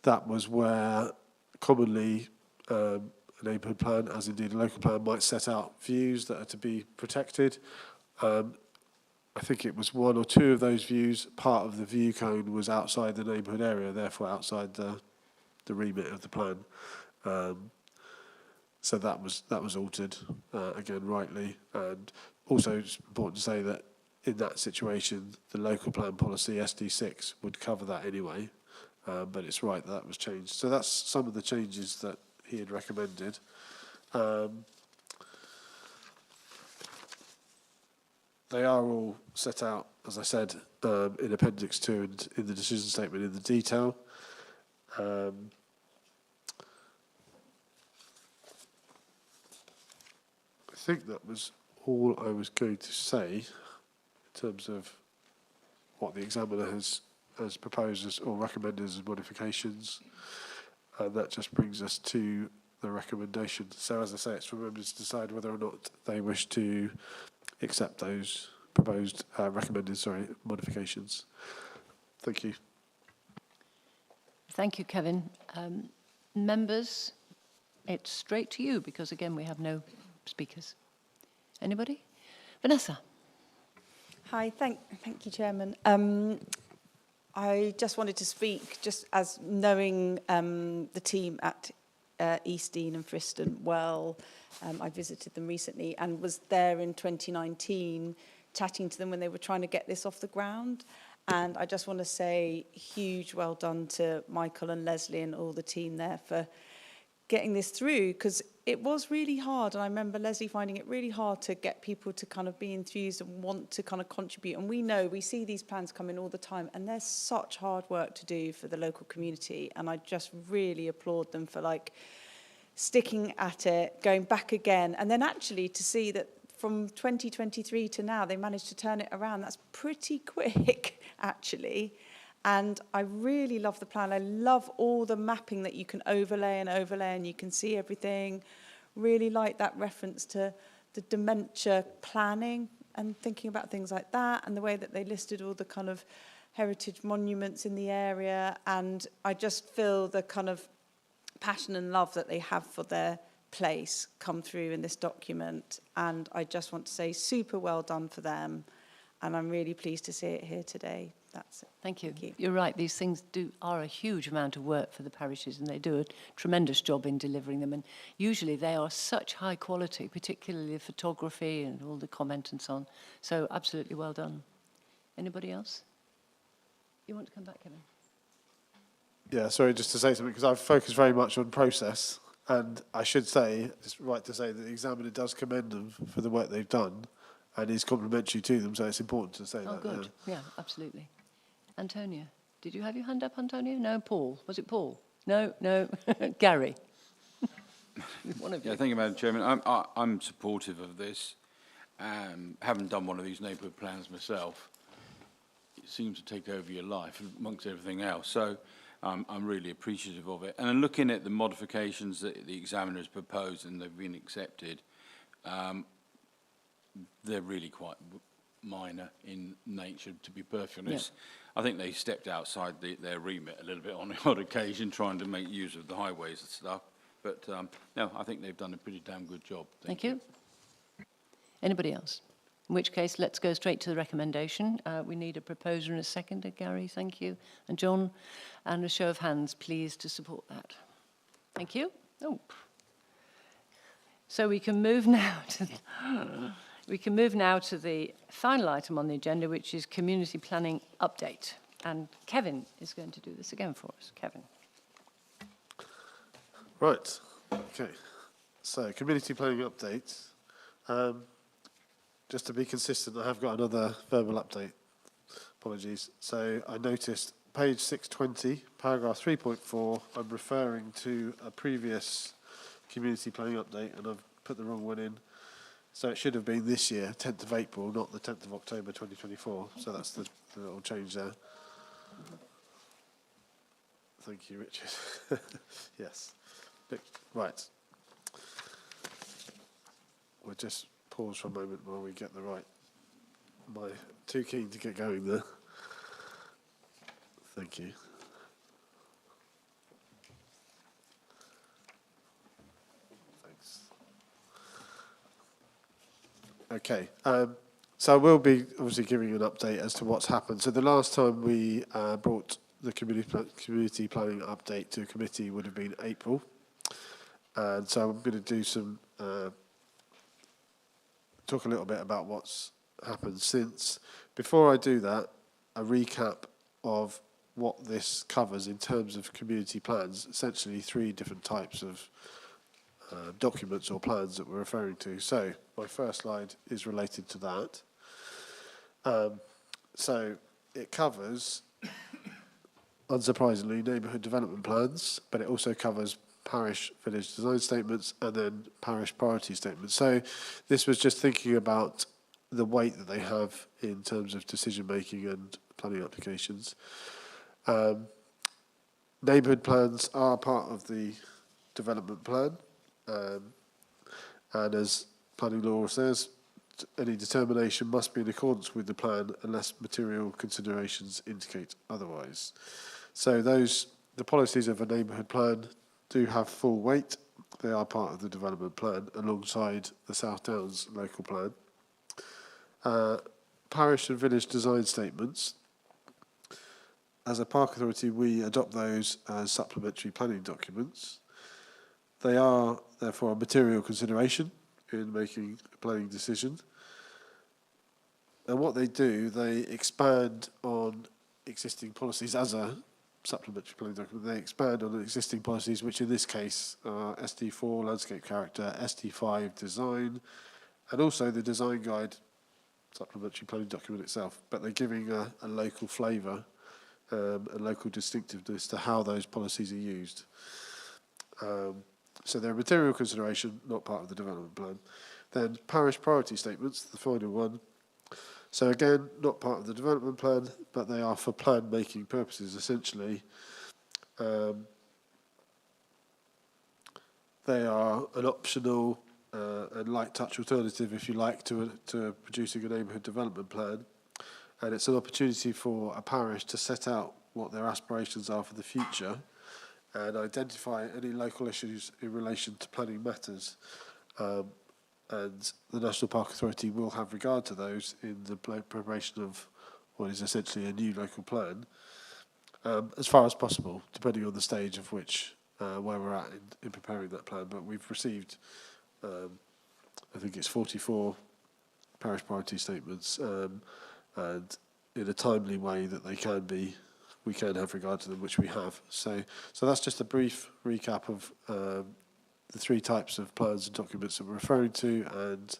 that was where commonly a neighbourhood plan, as indeed a local plan, might set out views that are to be protected. I think it was one or two of those views, part of the view cone was outside the neighbourhood area, therefore outside the remit of the plan. So that was altered, again, rightly. And also it's important to say that in that situation, the local plan policy, SD6, would cover that anyway. But it's right that was changed. So that's some of the changes that he had recommended. They are all set out, as I said, in Appendix 2 and in the decision statement in the detail. I think that was all I was going to say in terms of what the examiner has proposed or recommended as modifications. And that just brings us to the recommendation. So as I say, it's for members to decide whether or not they wish to accept those proposed, modifications. Thank you. Thank you, Kevin. Members, it's straight to you because, again, we have no speakers. Anybody? Vanessa. Hi, thank you, Chairman. I just wanted to speak, just as knowing the team at East Dean and Friston well. I visited them recently and was there in 2019 chatting to them when they were trying to get this off the ground. And I just want to say huge well done to Michael and Leslie and all the team there for getting this through, because it was really hard. And I remember Leslie finding it really hard to get people to kind of be enthused and want to kind of contribute. And we see these plans come in all the time, and there's such hard work to do for the local community. And I just really applaud them for sticking at it, going back again, and then actually to see that from 2023 to now, they managed to turn it around. That's pretty quick, actually. And I really love the plan. I love all the mapping that you can overlay and you can see everything. Really like that reference to the dementia planning and thinking about things like that, and the way that they listed all the kind of heritage monuments in the area, and I just feel the kind of passion and love that they have for their place come through in this document, and I just want to say super well done for them, and I'm really pleased to see it here today. That's it. Thank you. You're right, these things are a huge amount of work for the parishes, and they do a tremendous job in delivering them, and usually they are such high quality, particularly the photography and all the comment and so on. So absolutely well done. Anybody else? You want to come back, Kevin? Yeah, sorry, just to say something, because I've focused very much on process, and I should say, it's right to say that the examiner does commend them for the work they've done, and is complimentary to them, so it's important to say that. Oh, good. Yeah, absolutely. Antonia, did you have your hand up, Antonia? No, Paul. Was it Paul? No, Gary. One of you. Yeah, thank you, Madam Chairman. I'm supportive of this. Haven't done one of these neighbourhood plans myself. It seems to take over your life amongst everything else. So I'm really appreciative of it. And looking at the modifications that the examiner has proposed and they've been accepted, they're really quite minor in nature, to be perfectly honest. Yeah. I think they stepped outside their remit a little bit on the odd occasion, trying to make use of the highways and stuff. But no, I think they've done a pretty damn good job. Thank you. Anybody else? In which case, let's go straight to the recommendation. We need a proposer and a seconder. Gary, thank you. And John, and a show of hands, please, to support that. Thank you. Oh. So we can move now to the final item on the agenda, which is community planning update. And Kevin is going to do this again for us. Kevin. Right. Okay. So, community planning update. Just to be consistent, I have got another verbal update. Apologies. So, I noticed page 620, paragraph 3.4, I'm referring to a previous community planning update, and I've put the wrong one in. So it should have been this year, 10th of April, not the 10th of October 2024. So that's the little change there. Thank you, Richard. Yes. Right. We'll just pause for a moment while we get the right. I'm too keen to get going there. Thank you. Okay, so I will be obviously giving you an update as to what's happened. So the last time we brought the community planning update to a committee would have been April. And so I'm going to do some, talk a little bit about what's happened since. Before I do that, a recap of what this covers in terms of community plans, essentially 3 different types of documents or plans that we're referring to. So my first slide is related to that. So it covers, unsurprisingly, neighbourhood development plans, but it also covers parish village design statements and then parish priority statements. So this was just thinking about the weight that they have in terms of decision making and planning applications. Neighbourhood plans are part of the development plan. And as planning law says, any determination must be in accordance with the plan unless material considerations indicate otherwise. So the policies of a neighbourhood plan do have full weight. They are part of the development plan alongside the South Downs local plan. Parish and village design statements. As a park authority, we adopt those as supplementary planning documents. They are, therefore, a material consideration in making a planning decision. And what they do, they expand on existing policies as a supplementary planning document. They expand on existing policies, which in this case are SD4, landscape character, SD5, design, and also the design guide supplementary planning document itself. But they're giving a local flavour, a local distinctiveness to how those policies are used. So they're a material consideration, not part of the development plan. Then parish priority statements, the final one. So again, not part of the development plan, but they are for plan making purposes, essentially. They are an optional and light touch alternative, if you like, to producing a neighbourhood development plan. and it's an opportunity for a parish to set out what their aspirations are for the future and identify any local issues in relation to planning matters. And the National Park Authority will have regard to those in the preparation of what is essentially a new local plan, as far as possible, depending on the stage of which, where we're at in preparing that plan. But we've received, I think it's 44 parish priority statements, and in a timely way that they can be, we can have regard to them, which we have. So that's just a brief recap of the three types of plans and documents that we're referring to, and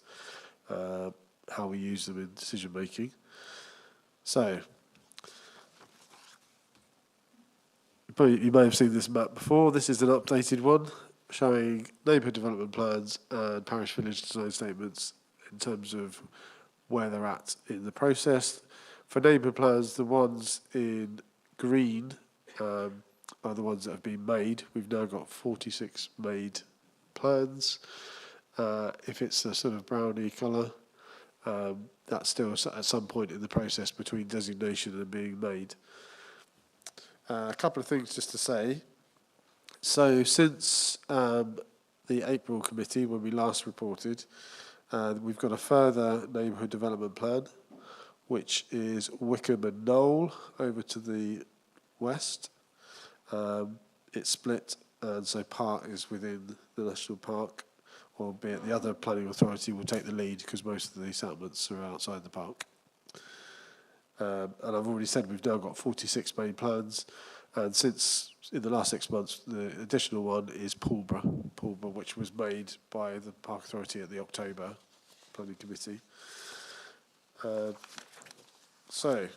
how we use them in decision making. So, you may have seen this map before. This is an updated one showing neighbourhood development plans and parish village design statements in terms of where they're at in the process. For neighbourhood plans, the ones in green are the ones that have been made. We've now got 46 made plans. If it's a sort of browny colour, that's still at some point in the process between designation and being made. A couple of things just to say. So since the April committee, when we last reported, we've got a further neighbourhood development plan, which is Wickham and Knowle over to the west. It's split, and so part is within the national park, albeit the other planning authority will take the lead because most of the settlements are outside the park. And I've already said we've now got 46 main plans, and since in the last 6 months the additional one is Pulborough, which was made by the Park Authority at the October Planning Committee. So,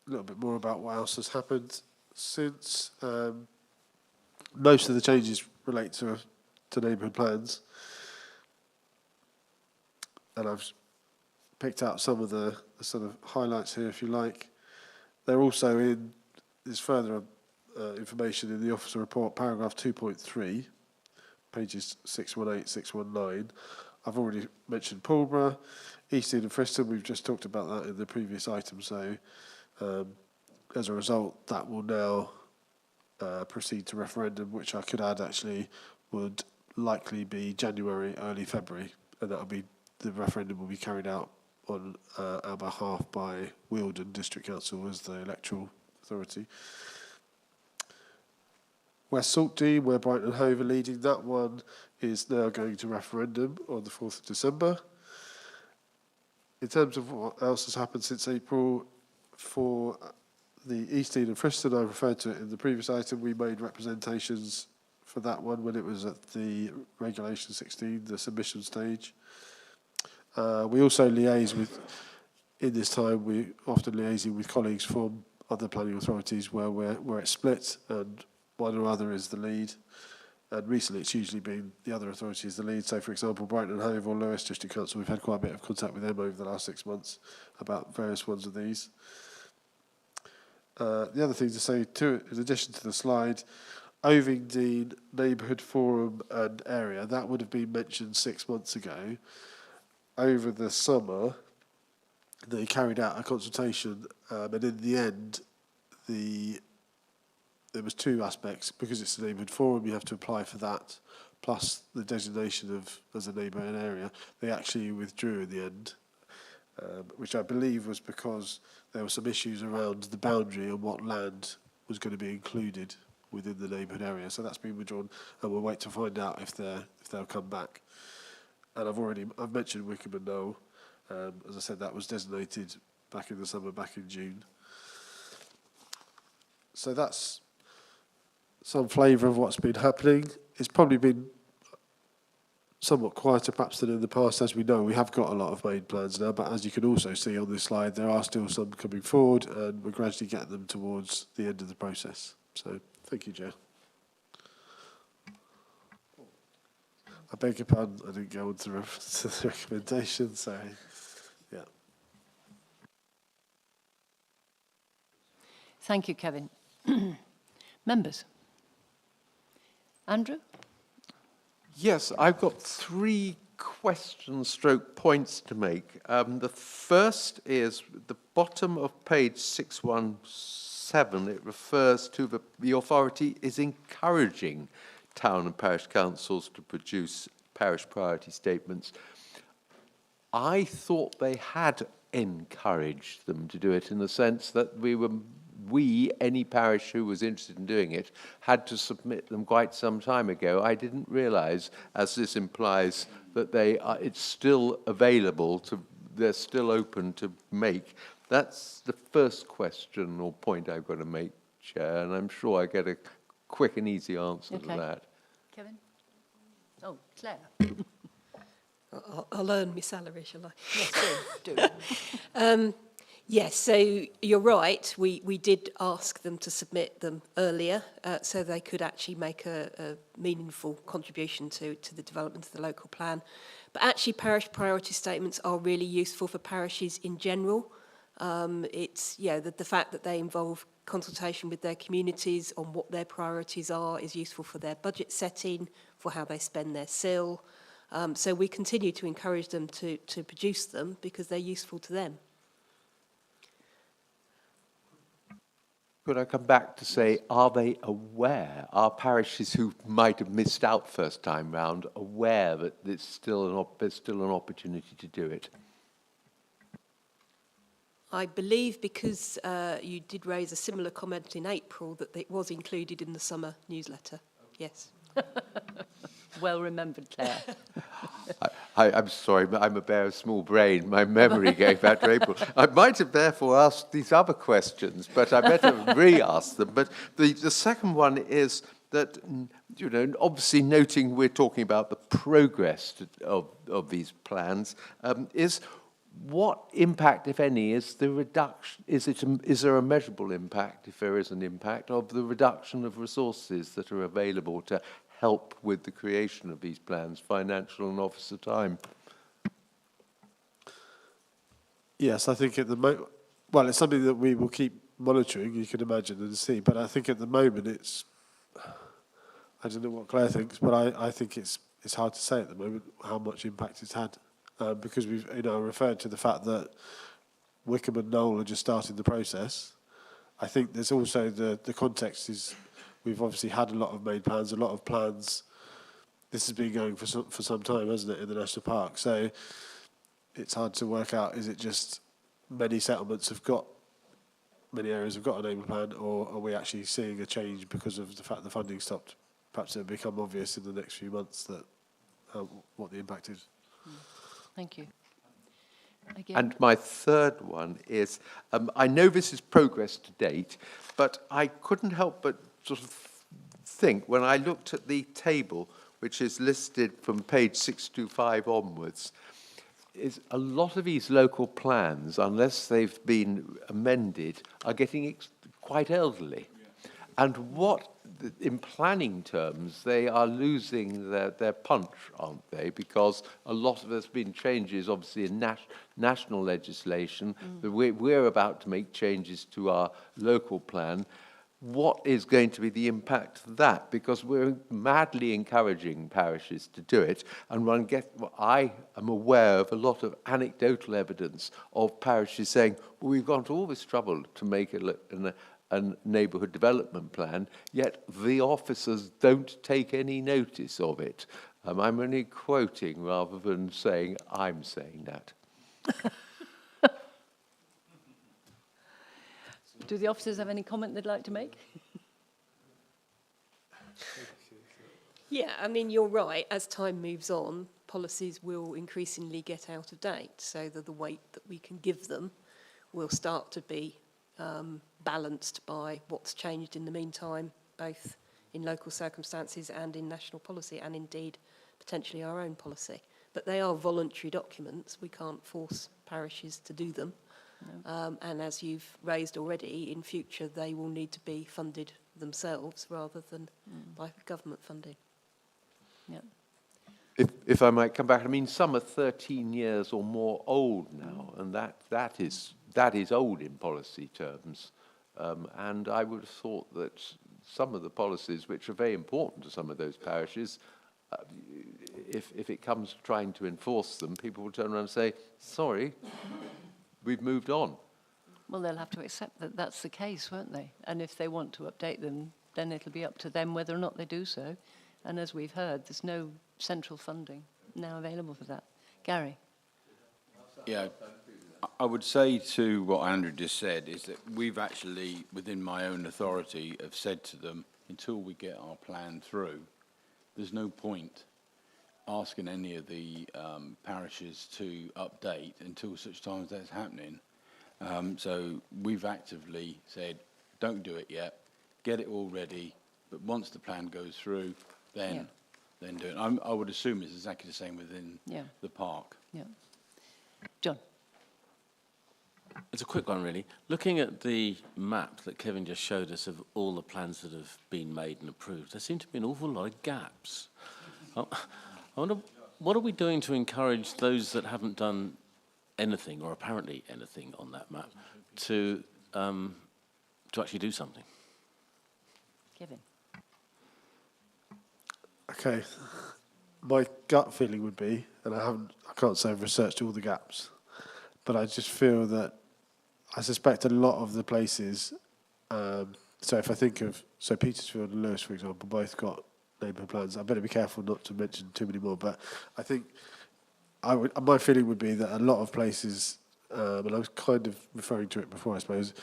a little bit more about what else has happened since. Most of the changes relate to neighbourhood plans, and I've picked out some of the sort of highlights here, if you like. They're also in, there's further information in the officer report, paragraph 2.3, pages 618, 619. I've already mentioned Pulborough, East End and Friston. We've just talked about that in the previous item. So as a result, that will now proceed to referendum, which I could add actually would likely be January, early February, and that'll be, the referendum will be carried out on our behalf by Wealdon District Council as the electoral authority. West Saltdean, where Brighton and Hove are leading, that one is now going to referendum on the 4th of December. In terms of what else has happened since April, for the East End and Friston, I referred to it in the previous item, we made representations for that one when it was at the Regulation 16, the submission stage. We also liaise with, in this time, we often liaising with colleagues from other planning authorities where it's split and one or other is the lead. And recently it's usually been the other authority is the lead. So, for example, Brighton and Hove or Lewis District Council, we've had quite a bit of contact with them over the last 6 months about various ones of these. The other thing to say, too, in addition to the slide, Ovingdean Neighbourhood Forum and Area, that would have been mentioned 6 months ago. Over the summer, they carried out a consultation, and in the end, there was two aspects. Because it's a neighbourhood forum, you have to apply for that, plus the designation of as a neighbourhood area. They actually withdrew in the end, which I believe was because there were some issues around the boundary and what land was going to be included within the neighbourhood area. So that's been withdrawn, and we'll wait to find out if they'll come back. And I've mentioned Wickham and Knowle. As I said, that was designated back in the summer, back in June. So that's some flavour of what's been happening. It's probably been somewhat quieter perhaps than in the past. As we know, we have got a lot of made plans now, but as you can also see on this slide, there are still some coming forward, and we're gradually getting them towards the end of the process. So, thank you, Chair. I beg your pardon, I didn't go on to the recommendation, so, yeah. Thank you, Kevin. Members? Andrew? Yes, I've got three questions stroke points to make. The first is the bottom of page 617. It refers to the authority is encouraging town and parish councils to produce parish priority statements. I thought they had encouraged them to do it in the sense that any parish who was interested in doing it had to submit them quite some time ago. I didn't realise, as this implies, that it's still available they're still open to make. That's the first question or point I've got to make, Chair, and I'm sure I get a quick and easy answer to that. Kevin? Oh, Claire. I'll earn my salary, shall I? Yes, do. Yes, so you're right. We did ask them to submit them earlier so they could actually make a meaningful contribution to the development of the local plan. But actually, parish priority statements are really useful for parishes in general. It's the fact that they involve consultation with their communities on what their priorities are is useful for their budget setting, for how they spend their SIL. So we continue to encourage them to produce them because they're useful to them. Could I come back to say, are they aware, are parishes who might have missed out first time round aware that there's still an opportunity to do it? I believe because you did raise a similar comment in April that it was included in the summer newsletter. Yes. Well remembered, Claire. I'm sorry, I'm a bear of small brain. My memory going back to April. I might have therefore asked these other questions, but I better re-ask them. But the second one is that, obviously noting we're talking about the progress of these plans, is what impact, if any, is the reduction? Is there a measurable impact, if there is an impact, of the reduction of resources that are available to help with the creation of these plans, financial and officer time? Yes, I think at the moment, well, it's something that we will keep monitoring, you can imagine, and see. But I think at the moment it's, I don't know what Claire thinks, but I think it's hard to say at the moment how much impact it's had. Because we've referred to the fact that Wickham and Knoll are just starting the process. I think there's also the context is we've obviously had a lot of main plans, a lot of plans. This has been going for some time, hasn't it, in the national park? So it's hard to work out. Is it just many settlements have got, many areas have got a neighbourhood plan, or are we actually seeing a change because of the fact the funding stopped? Perhaps it'll become obvious in the next few months that what the impact is. Thank you. Again. And my third one is, I know this is progress to date, but I couldn't help but sort of think, when I looked at the table, which is listed from page 625 onwards, is a lot of these local plans, unless they've been amended, are getting quite elderly. Yeah. And in planning terms, they are losing their punch, aren't they? Because a lot of there's been changes, obviously, in national legislation. We're about to make changes to our local plan. What is going to be the impact of that? Because we're madly encouraging parishes to do it, and I am aware of a lot of anecdotal evidence of parishes saying, well, we've gone to all this trouble to make a neighbourhood development plan, yet the officers don't take any notice of it. I'm only quoting rather than saying I'm saying that. Do the officers have any comment they'd like to make? Yeah, I mean, you're right. As time moves on, policies will increasingly get out of date, so that the weight that we can give them will start to be balanced by what's changed in the meantime, both in local circumstances and in national policy, and indeed potentially our own policy. But they are voluntary documents. We can't force parishes to do them. No. And as you've raised already, in future they will need to be funded themselves rather than by government funding. Yeah. If I might come back, I mean, some are 13 years or more old now, and that is old in policy terms. And I would have thought that some of the policies which are very important to some of those parishes if it comes to trying to enforce them, people will turn around and say, sorry, we've moved on. Well, they'll have to accept that that's the case, won't they? And if they want to update them, then it'll be up to them whether or not they do so. And as we've heard, there's no central funding now available for that. Gary? Yeah, I would say to what Andrew just said is that we've actually, within my own authority, have said to them, until we get our plan through, there's no point asking any of the parishes to update until such time as that's happening. So we've actively said, don't do it yet, get it all ready, but once the plan goes through, then do it. I would assume it's exactly the same within the park. Yeah. John? It's a quick one, really. Looking at the map that Kevin just showed us of all the plans that have been made and approved, there seem to be an awful lot of gaps. I wonder, what are we doing to encourage those that haven't done anything, or apparently anything, on that map, to actually do something? Kevin? Okay, my gut feeling would be, and I can't say I've researched all the gaps, but I just feel that I suspect a lot of the places, so if I think of, so Petersfield and Lewis, for example, both got neighbourhood plans. I better be careful not to mention too many more, but I think my feeling would be that a lot of places, and I was kind of referring to it before, I suppose,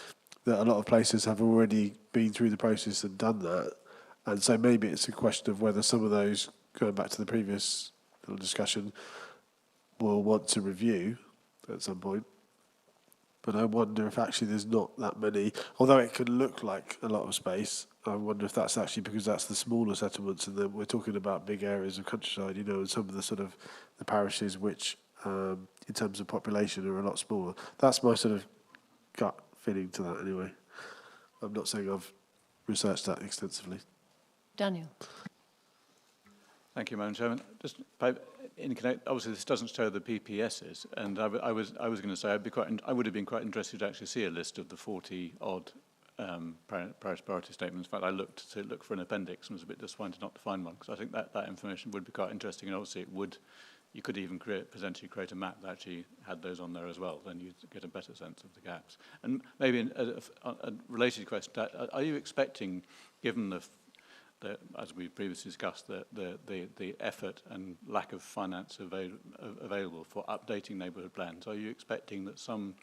that a lot of places have already been through the process and done that. And so maybe it's a question of whether some of those, going back to the previous little discussion, will want to review at some point. But I wonder if actually there's not that many, although it can look like a lot of space, I wonder if that's actually because that's the smaller settlements, and then we're talking about big areas of countryside, you know, and some of the sort of the parishes which, in terms of population, are a lot smaller. That's my sort of gut feeling to that anyway. I'm not saying I've researched that extensively. Daniel? Thank you, Madam Chairman. Just obviously this doesn't show the PPSs, and I was going to say I would have been quite interested to actually see a list of the 40-odd parish priority statements. In fact, I looked for an appendix and was a bit disappointed not to find one, because I think that information would be quite interesting, and obviously you could even potentially create a map that actually had those on there as well. Then you'd get a better sense of the gaps. And maybe a related question: are you expecting, given as we previously discussed, the effort and lack of finance available for updating neighbourhood plans, are you expecting that some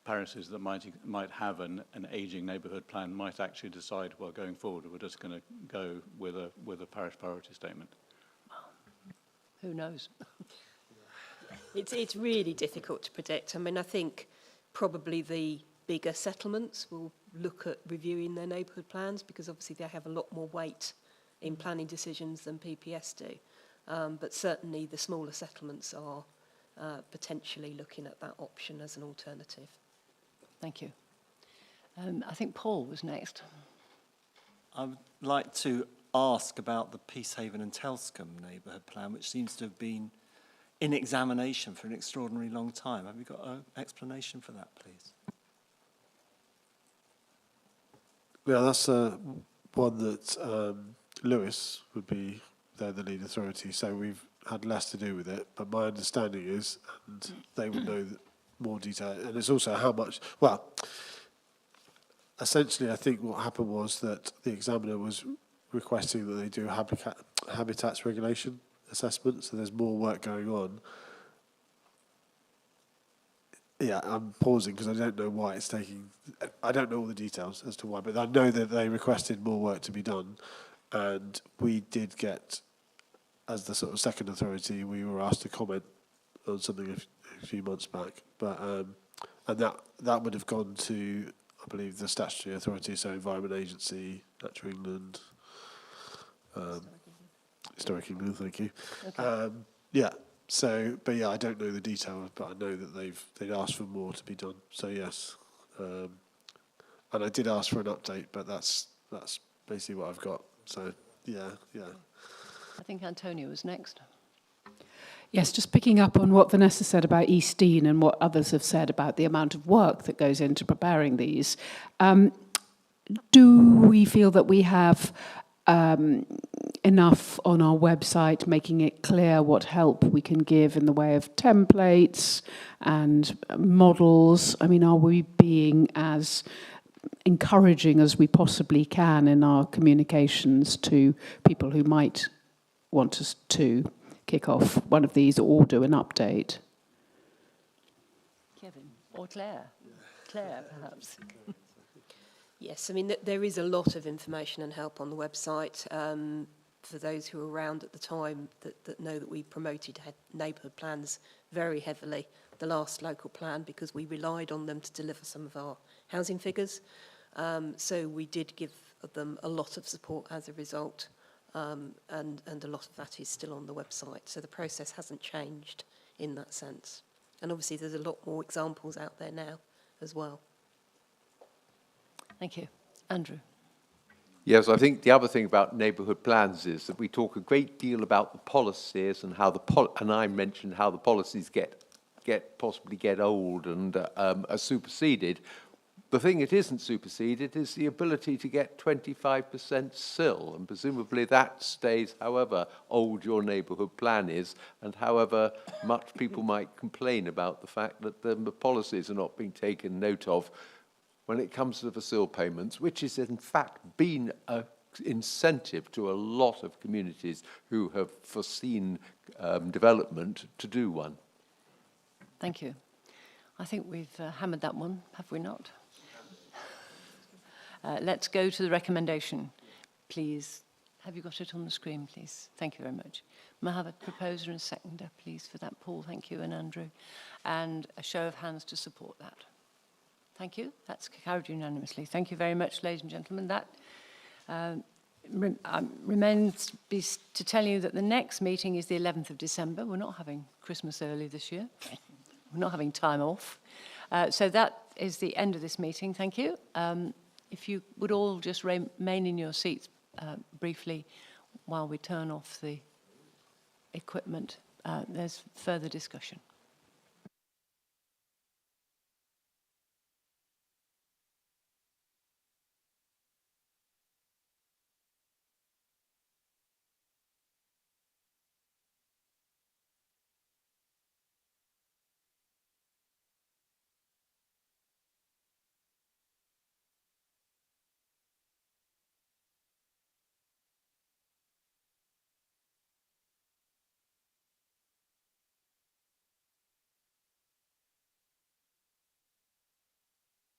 parishes that might have an ageing neighbourhood plan might actually decide, well, going forward, we're just going to go with a parish priority statement? Who knows? It's really difficult to predict. I mean, I think probably the bigger settlements will look at reviewing their neighbourhood plans, because obviously they have a lot more weight in planning decisions than PPS do. But certainly the smaller settlements are potentially looking at that option as an alternative. Thank you. I think Paul was next. I would like to ask about the Peacehaven and Telscombe neighbourhood plan, which seems to have been in examination for an extraordinarily long time. Have you got an explanation for that, please? Yeah, that's one that Lewis would be the lead authority, so we've had less to do with it, but my understanding is, and they would know more detail, and it's also how much, well, essentially I think what happened was that the examiner was requesting that they do habitats regulation assessment, so there's more work going on. Yeah, I'm pausing because I don't know why it's taking, I don't know all the details as to why, but I know that they requested more work to be done, and we did get, as the sort of second authority, we were asked to comment on something a few months back, but and that would have gone to, I believe, the statutory authority, so Environment Agency, Natural England, Historic England, thank you. Okay. Yeah. So, but yeah, I don't know the details, but I know that they'd asked for more to be done. So yes, and I did ask for an update, but that's basically what I've got. So yeah. I think Antonia was next. Yes, just picking up on what Vanessa said about East Dean and what others have said about the amount of work that goes into preparing these. Do we feel that we have enough on our website, making it clear what help we can give in the way of templates and models? I mean, are we being as encouraging as we possibly can in our communications to people who might want us to kick off one of these or do an update? Kevin or Claire? Claire, perhaps. Yes, I mean, there is a lot of information and help on the website. For those who were around at the time that know that we promoted neighbourhood plans very heavily, the last local plan, because we relied on them to deliver some of our housing figures. So we did give them a lot of support as a result, and a lot of that is still on the website. So the process hasn't changed in that sense. And obviously there's a lot more examples out there now as well. Thank you. Andrew. Yes, I think the other thing about neighbourhood plans is that we talk a great deal about the policies and how and I mentioned how the policies possibly get old and are superseded. The thing that isn't superseded is the ability to get 25% SIL, and presumably that stays however old your neighbourhood plan is, and however much people might complain about the fact that the policies are not being taken note of when it comes to the SIL payments, which has in fact been an incentive to a lot of communities who have foreseen development to do one. Thank you. I think we've hammered that one, have we not? Let's go to the recommendation, please. Have you got it on the screen, please? Thank you very much. May I have a proposer and a seconder, please, for that, Paul? Thank you, and Andrew. And a show of hands to support that. Thank you. That's carried unanimously. Thank you very much, ladies and gentlemen. That remains to tell you that the next meeting is the 11th of December. We're not having Christmas early this year. We're not having time off. So that is the end of this meeting. Thank you. If you would all just remain in your seats briefly while we turn off the equipment, there's further discussion.